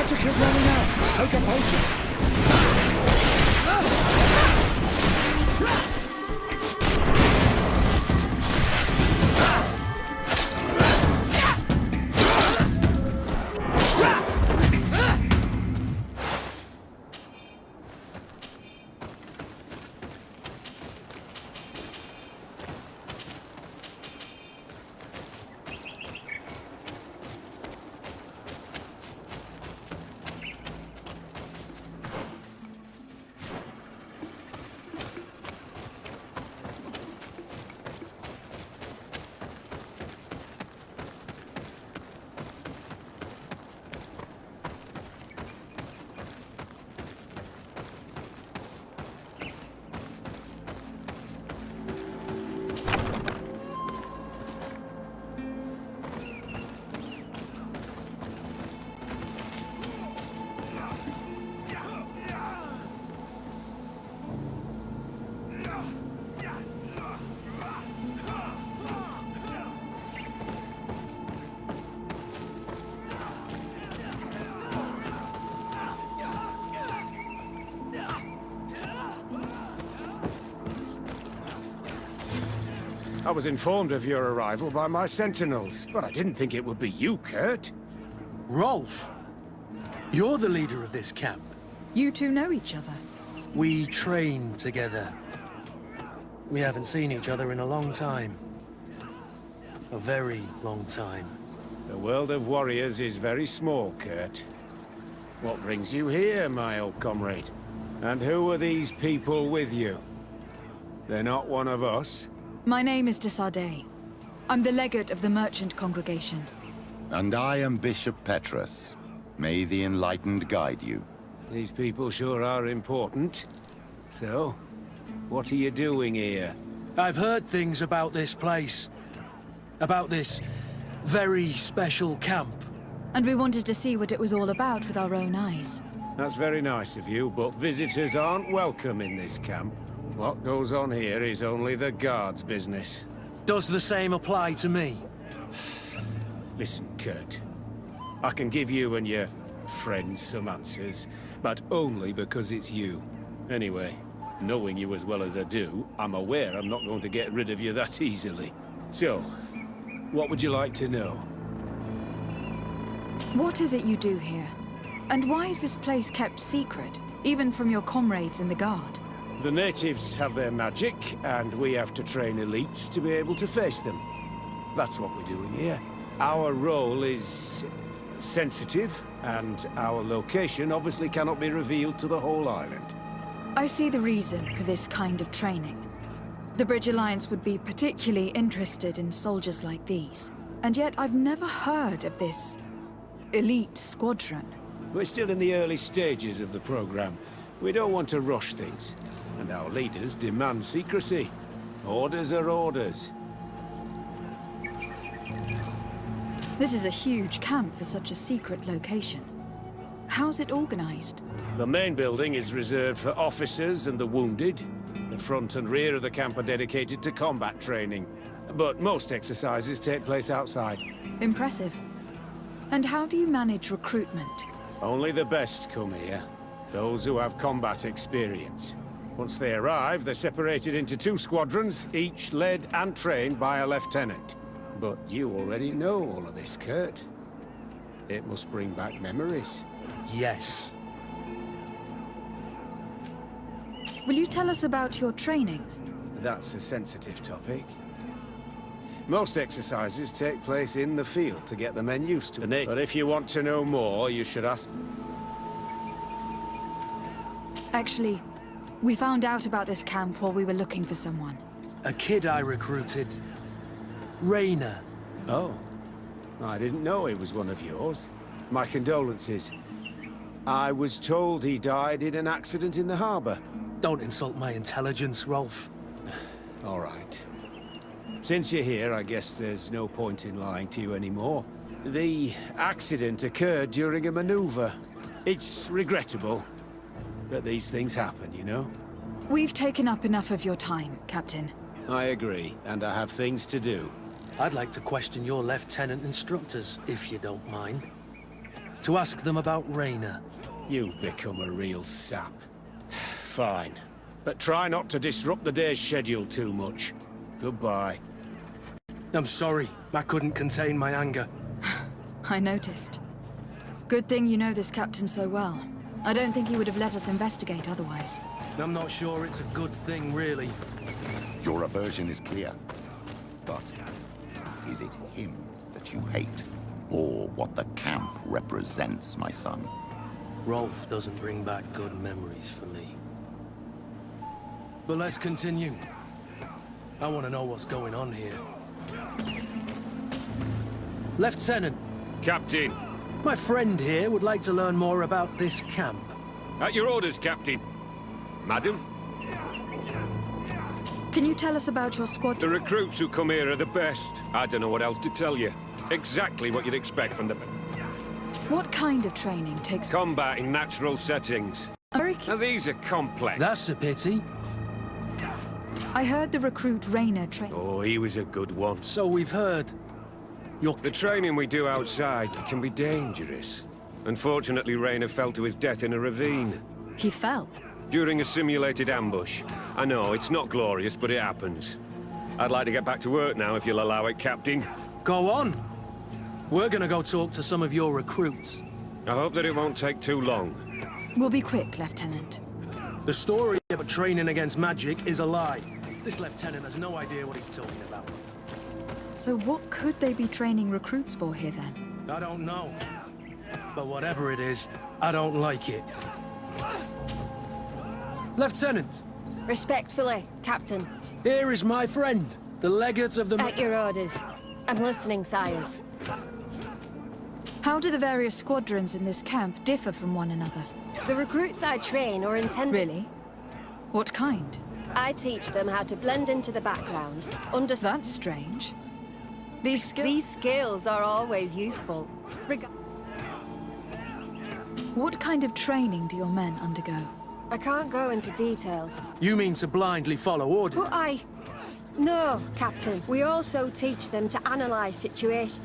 magic is running out. Take a potion. I was informed of your arrival by my sentinels, but I didn't think it would be you, Kurt. Rolf! You're the leader of this camp. You two know each other. We train together. We haven't seen each other in a long time. A very long time. The world of warriors is very small, Kurt. What brings you here, my old comrade? And who are these people with you? They're not one of us? My name is Desardet. I'm the legate of the merchant congregation. And I am Bishop Petrus. May the enlightened guide you. These people sure are important. So, what are you doing here? I've heard things about this place. About this very special camp. And we wanted to see what it was all about with our own eyes. That's very nice of you, but visitors aren't welcome in this camp. What goes on here is only the guards' business. Does the same apply to me? Listen, Kurt. I can give you and your friends some answers, but only because it's you. Anyway, knowing you as well as I do, I'm aware I'm not going to get rid of you that easily. So, what would you like to know? What is it you do here? And why is this place kept secret, even from your comrades in the Guard? The natives have their magic, and we have to train elites to be able to face them. That's what we're doing here. Our role is sensitive, and our location obviously cannot be revealed to the whole island. I see the reason for this kind of training. The Bridge Alliance would be particularly interested in soldiers like these. And yet I've never heard of this elite squadron. We're still in the early stages of the program. We don't want to rush things. And our leaders demand secrecy. Orders are orders. This is a huge camp for such a secret location. How's it organized? The main building is reserved for officers and the wounded. The front and rear of the camp are dedicated to combat training. But most exercises take place outside. Impressive. And how do you manage recruitment? Only the best come here. Those who have combat experience. Once they arrive, they're separated into 2 squadrons, each led and trained by a lieutenant. But you already know all of this, Kurt. It must bring back memories. Yes. Will you tell us about your training? That's a sensitive topic. Most exercises take place in the field to get the men used to it. But if you want to know more, you should ask... Actually, we found out about this camp while we were looking for someone. A kid I recruited. Rainer. Oh. I didn't know he was one of yours. My condolences. I was told he died in an accident in the harbor. Don't insult my intelligence, Rolf. All right. Since you're here, I guess there's no point in lying to you anymore. The accident occurred during a maneuver. It's regrettable, but these things happen, you know? We've taken up enough of your time, Captain. I agree, and I have things to do. I'd like to question your lieutenant instructors, if you don't mind. to ask them about Rayna. You've become a real sap. Fine. But try not to disrupt the day's schedule too much. Goodbye. I'm sorry. I couldn't contain my anger. I noticed. Good thing you know this captain so well. I don't think he would have let us investigate otherwise. I'm not sure it's a good thing, really. Your aversion is clear. But is it him that you hate? Or what the camp represents, my son? Rolf doesn't bring back good memories for me. But let's continue. I want to know what's going on here. Lieutenant. Captain. My friend here would like to learn more about this camp. At your orders, Captain. Madam? Can you tell us about your squad? The recruits who come here are the best. I don't know what else to tell you. Exactly what you'd expect from them. What kind of training takes... Combat in natural settings. Now these are complex. That's a pity. I heard the recruit Rayna train... Oh, he was a good one. So we've heard. The training we do outside can be dangerous. Unfortunately, Rayna fell to his death in a ravine. He fell? During a simulated ambush. I know, it's not glorious, but it happens. I'd like to get back to work now, if you'll allow it, Captain. Go on. We're gonna go talk to some of your recruits. I hope that it won't take too long. We'll be quick, Lieutenant. The story about training against magic is a lie. This lieutenant has no idea what he's talking about. So what could they be training recruits for here, then? I don't know. But whatever it is, I don't like it. Lieutenant! Respectfully, Captain. Here is my friend, the legate of the... At your orders. I'm listening, sires. How do the various squadrons in this camp differ from one another? The recruits I train are intended... Really? What kind? I teach them how to blend into the background, understand... That's strange. These skills are always useful. What kind of training do your men undergo? I can't go into details. You mean to blindly follow orders? But No, Captain. We also teach them to analyze situations.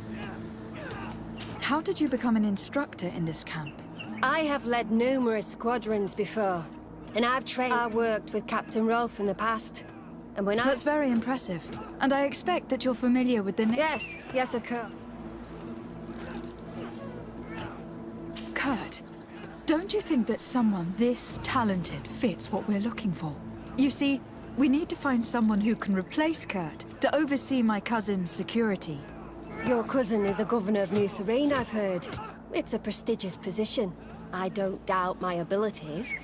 How did you become an instructor in this camp? I have led numerous squadrons before, and I worked with Captain Rolf in the past. And when That's very impressive. And I expect that you're familiar with the Yes, of course. Kurt, don't you think that someone this talented fits what we're looking for? You see, we need to find someone who can replace Kurt to oversee my cousin's security. Your cousin is the governor of New Serene, I've heard. It's a prestigious position. I don't doubt my abilities,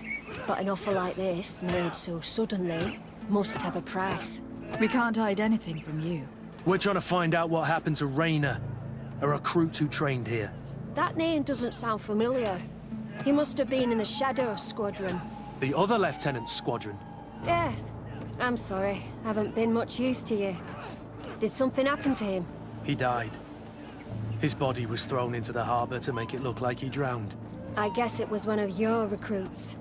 but an offer like this, made so suddenly, must have a price. We can't hide anything from you. We're trying to find out what happened to Rayna, a recruit who trained here. That name doesn't sound familiar. He must have been in the Shadow Squadron. The other lieutenant's squadron? Yes. I'm sorry. Haven't been much use to you. Did something happen to him? He died. His body was thrown into the harbor to make it look like he drowned. I guess it was one of your recruits.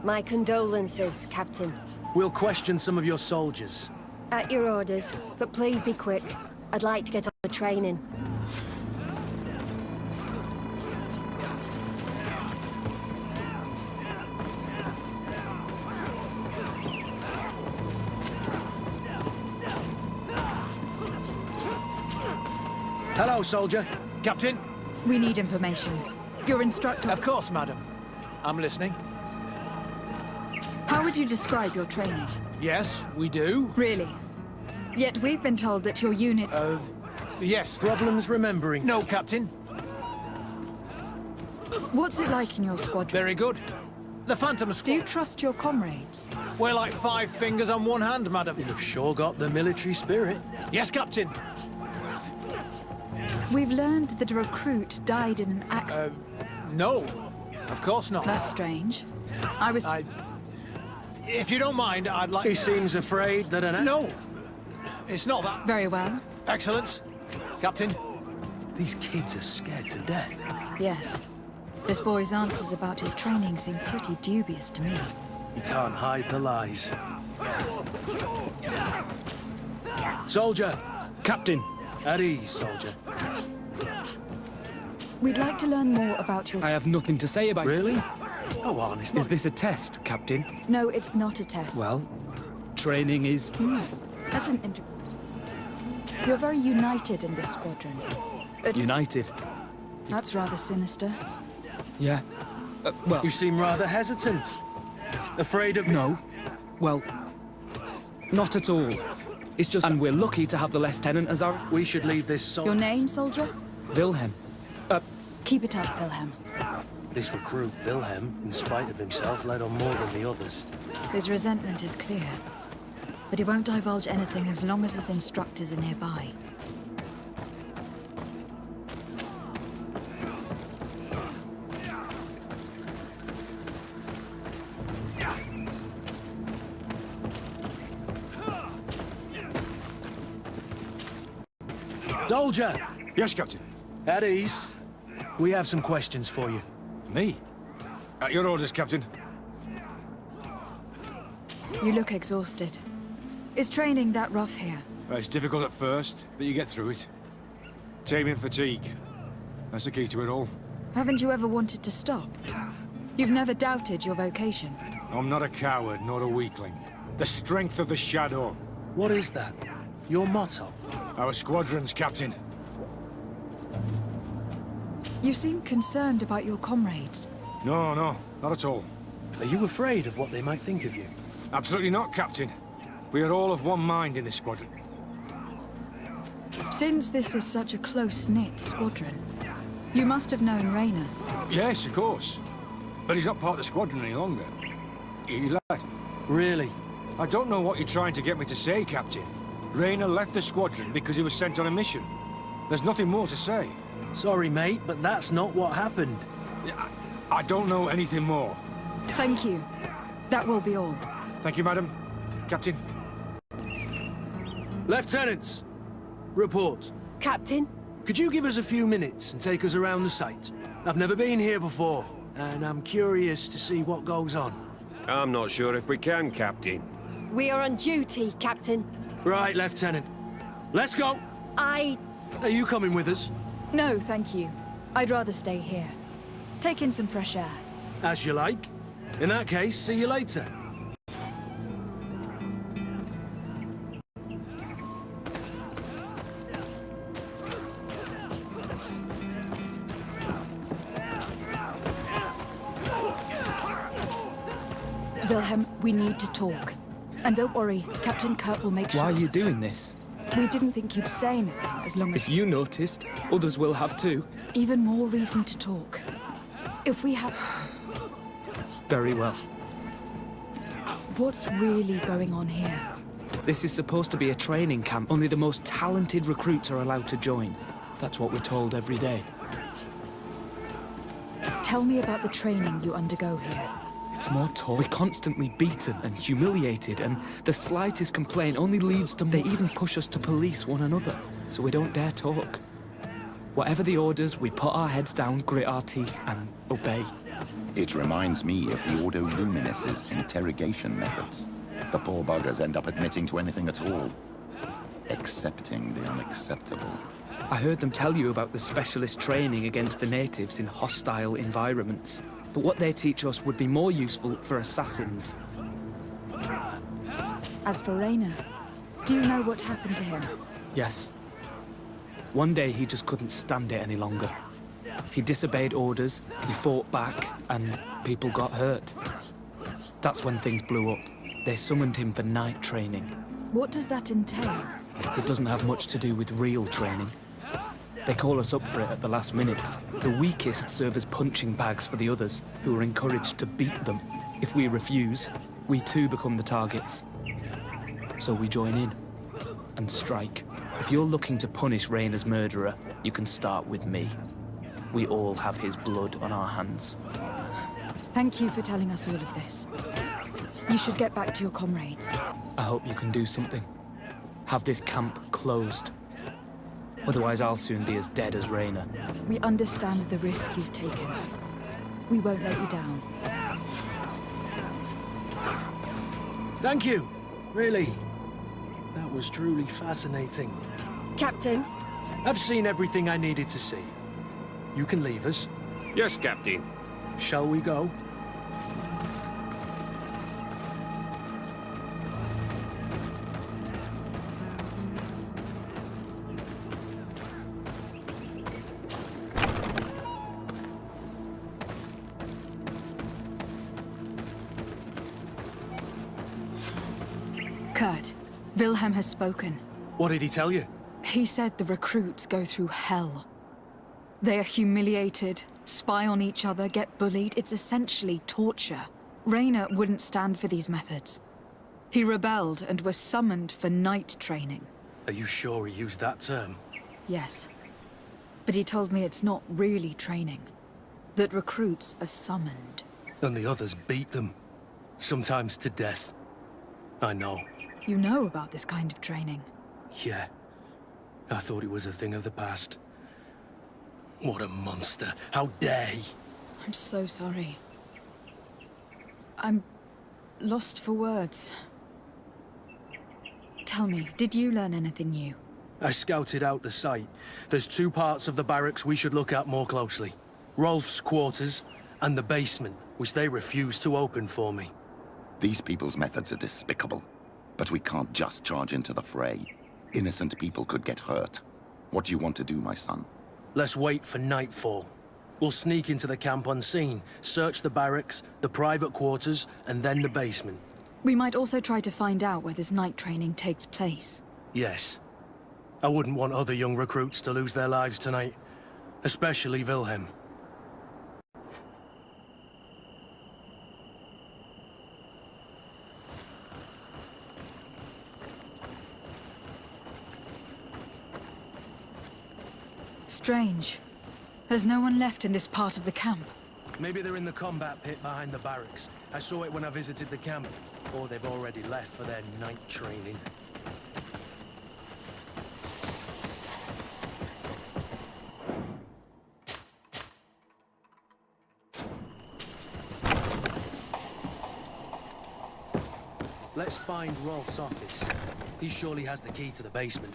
My condolences, Captain. We'll question some of your soldiers. At your orders, but please be quick. I'd like to get on the training. Hello, soldier. Captain? We need information. Your instructor... Of course, madam. I'm listening. How would you describe your training? Yes, we do. Really? Yet we've been told that your units... Yes. Problems remembering? No, Captain. What's it like in your squadron? Very good. The Phantom Squad... Do you trust your comrades? We're like 5 fingers on one hand, madam. You've sure got the military spirit. Yes, Captain. We've learned that a recruit died in an accident. No. Of course not. That's strange. If you don't mind, I'd like... He seems afraid that an... No! It's not that. Very well. Excellence. Captain. These kids are scared to death. Yes. This boy's answers about his training seem pretty dubious to me. You can't hide the lies. Soldier! Captain! At ease, soldier. We'd like to learn more about your... I have nothing to say about... Really? Go on, it's not... Is this a test, Captain? No, it's not a test. Well, training is... That's an You're very united in this squadron. United? That's rather sinister. Yeah. Well... You seem rather hesitant. Afraid of... No. Well, not at all. It's just... And we're lucky to have the Lieutenant as our... We should leave this Your name, soldier? Wilhelm. Keep it up, Wilhelm. This recruit, Wilhelm, in spite of himself, led on more than the others. His resentment is clear. But he won't divulge anything as long as his instructors are nearby. Soldier! Yes, Captain. At ease. We have some questions for you. Me? At your orders, Captain. You look exhausted. Is training that rough here? Well, it's difficult at first, but you get through it. Taming fatigue. That's the key to it all. Haven't you ever wanted to stop? You've never doubted your vocation. I'm not a coward, nor a weakling. The strength of the Shadow. What is that? Your motto? Our squadron's, Captain. You seem concerned about your comrades. No, not at all. Are you afraid of what they might think of you? Absolutely not, Captain. We are all of one mind in this squadron. Since this is such a close-knit squadron, you must have known Raynor. Yes, of course. But he's not part of the squadron any longer. He left. Really? I don't know what you're trying to get me to say, Captain. Raynor left the squadron because he was sent on a mission. There's nothing more to say. Sorry, mate, but that's not what happened. I don't know anything more. Thank you. That will be all. Thank you, madam. Captain. Lieutenants, report. Captain? Could you give us a few minutes and take us around the site? I've never been here before, and I'm curious to see what goes on. I'm not sure if we can, Captain. We are on duty, Captain. Right, Lieutenant. Let's go! Are you coming with us? No, thank you. I'd rather stay here. Take in some fresh air. As you like. In that case, see you later. Wilhelm, we need to talk. And don't worry, Captain Kurt will make sure... Why are you doing this? We didn't think you'd say anything, as long as... If you noticed, others will have too. Even more reason to talk. If we have... Very well. What's really going on here? This is supposed to be a training camp. Only the most talented recruits are allowed to join. That's what we're told every day. Tell me about the training you undergo here. It's more talk. We're constantly beaten and humiliated, and the slightest complaint only leads to... They even push us to police one another, so we don't dare talk. Whatever the orders, we put our heads down, grit our teeth, and obey. It reminds me of the Ordo Luminis's interrogation methods. The poor buggers end up admitting to anything at all. Accepting the unacceptable. I heard them tell you about the specialist training against the natives in hostile environments. But what they teach us would be more useful for assassins. As for Raynor, do you know what happened to him? Yes. One day he just couldn't stand it any longer. He disobeyed orders, he fought back, and people got hurt. That's when things blew up. They summoned him for night training. What does that entail? It doesn't have much to do with real training. They call us up for it at the last minute. The weakest serve as punching bags for the others, who are encouraged to beat them. If we refuse, we too become the targets. So we join in and strike. If you're looking to punish Raynor's murderer, you can start with me. We all have his blood on our hands. Thank you for telling us all of this. You should get back to your comrades. I hope you can do something. Have this camp closed. Otherwise, I'll soon be as dead as Raynor. We understand the risk you've taken. We won't let you down. Thank you. Really. That was truly fascinating. Captain? I've seen everything I needed to see. You can leave us. Yes, Captain. Shall we go? Kurt, Wilhelm has spoken. What did he tell you? He said the recruits go through hell. They are humiliated, spy on each other, get bullied. It's essentially torture. Raynor wouldn't stand for these methods. He rebelled and was summoned for night training. Are you sure he used that term? Yes. But he told me it's not really training. That recruits are summoned. And the others beat them. Sometimes to death. I know. You know about this kind of training? Yeah. I thought it was a thing of the past. What a monster. How dare he? I'm so sorry. I'm lost for words. Tell me, did you learn anything new? I scouted out the site. There's 2 parts of the barracks we should look at more closely. Rolf's quarters and the basement, which they refused to open for me. These people's methods are despicable. But we can't just charge into the fray. Innocent people could get hurt. What do you want to do, my son? Let's wait for nightfall. We'll sneak into the camp unseen, search the barracks, the private quarters, and then the basement. We might also try to find out where this night training takes place. Yes. I wouldn't want other young recruits to lose their lives tonight. Especially Wilhelm. Strange. There's no one left in this part of the camp. Maybe they're in the combat pit behind the barracks. I saw it when I visited the camp. Or they've already left for their night training. Let's find Rolf's office. He surely has the key to the basement.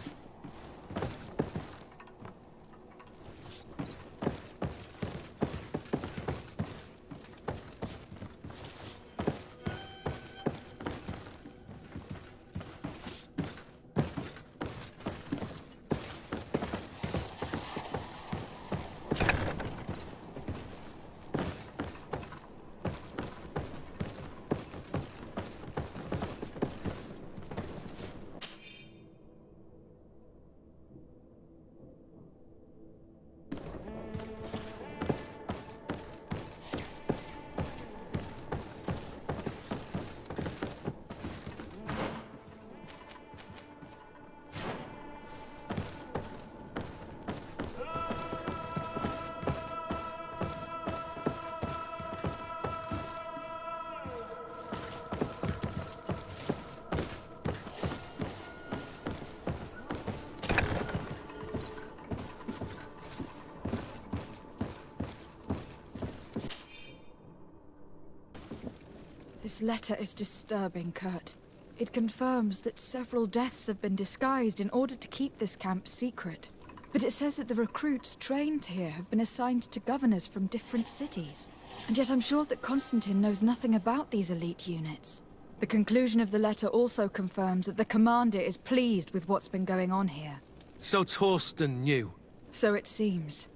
This letter is disturbing, Kurt. It confirms that several deaths have been disguised in order to keep this camp secret. But it says that the recruits trained here have been assigned to governors from different cities. And yet I'm sure that Constantine knows nothing about these elite units. The conclusion of the letter also confirms that the commander is pleased with what's been going on here. So Torsten knew. So it seems.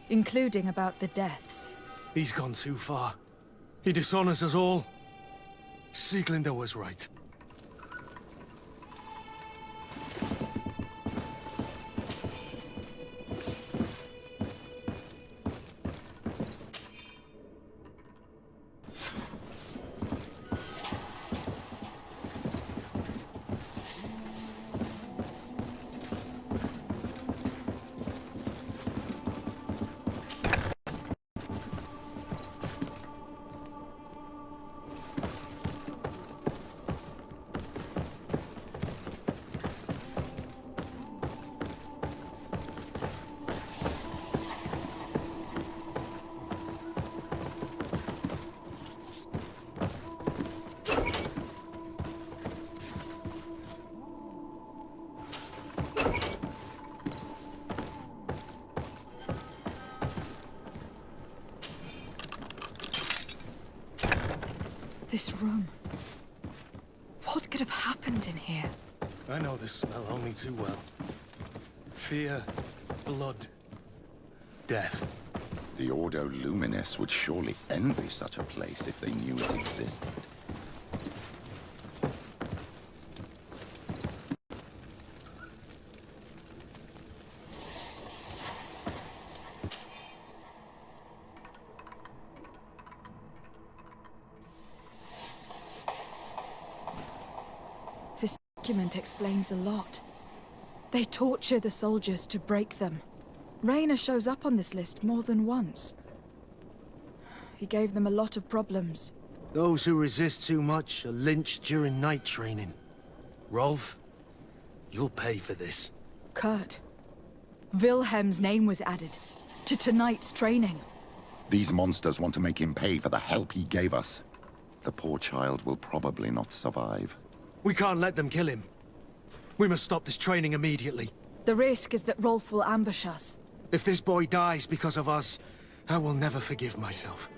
Including about the deaths. He's gone too far. He dishonors us all. Sieglinde was right. This room. What could have happened in here? I know this smell only too well. Fear, blood, death. The Ordo Luminis would surely envy such a place if they knew it existed. This document explains a lot. They torture the soldiers to break them. Rayner shows up on this list more than once. He gave them a lot of problems. Those who resist too much are lynched during night training. Rolf, you'll pay for this. Kurt. Wilhelm's name was added to tonight's training. These monsters want to make him pay for the help he gave us. The poor child will probably not survive. We can't let them kill him. We must stop this training immediately. The risk is that Rolf will ambush us. If this boy dies because of us, I will never forgive myself.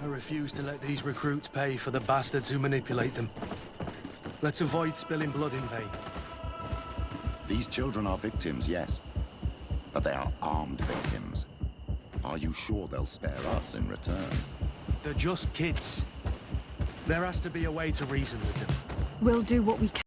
I refuse to let these recruits pay for the bastards who manipulate them. Let's avoid spilling blood in vain. These children are victims, yes. But they are armed victims. Are you sure they'll spare us in return? They're just kids. There has to be a way to reason with them. We'll do what we can.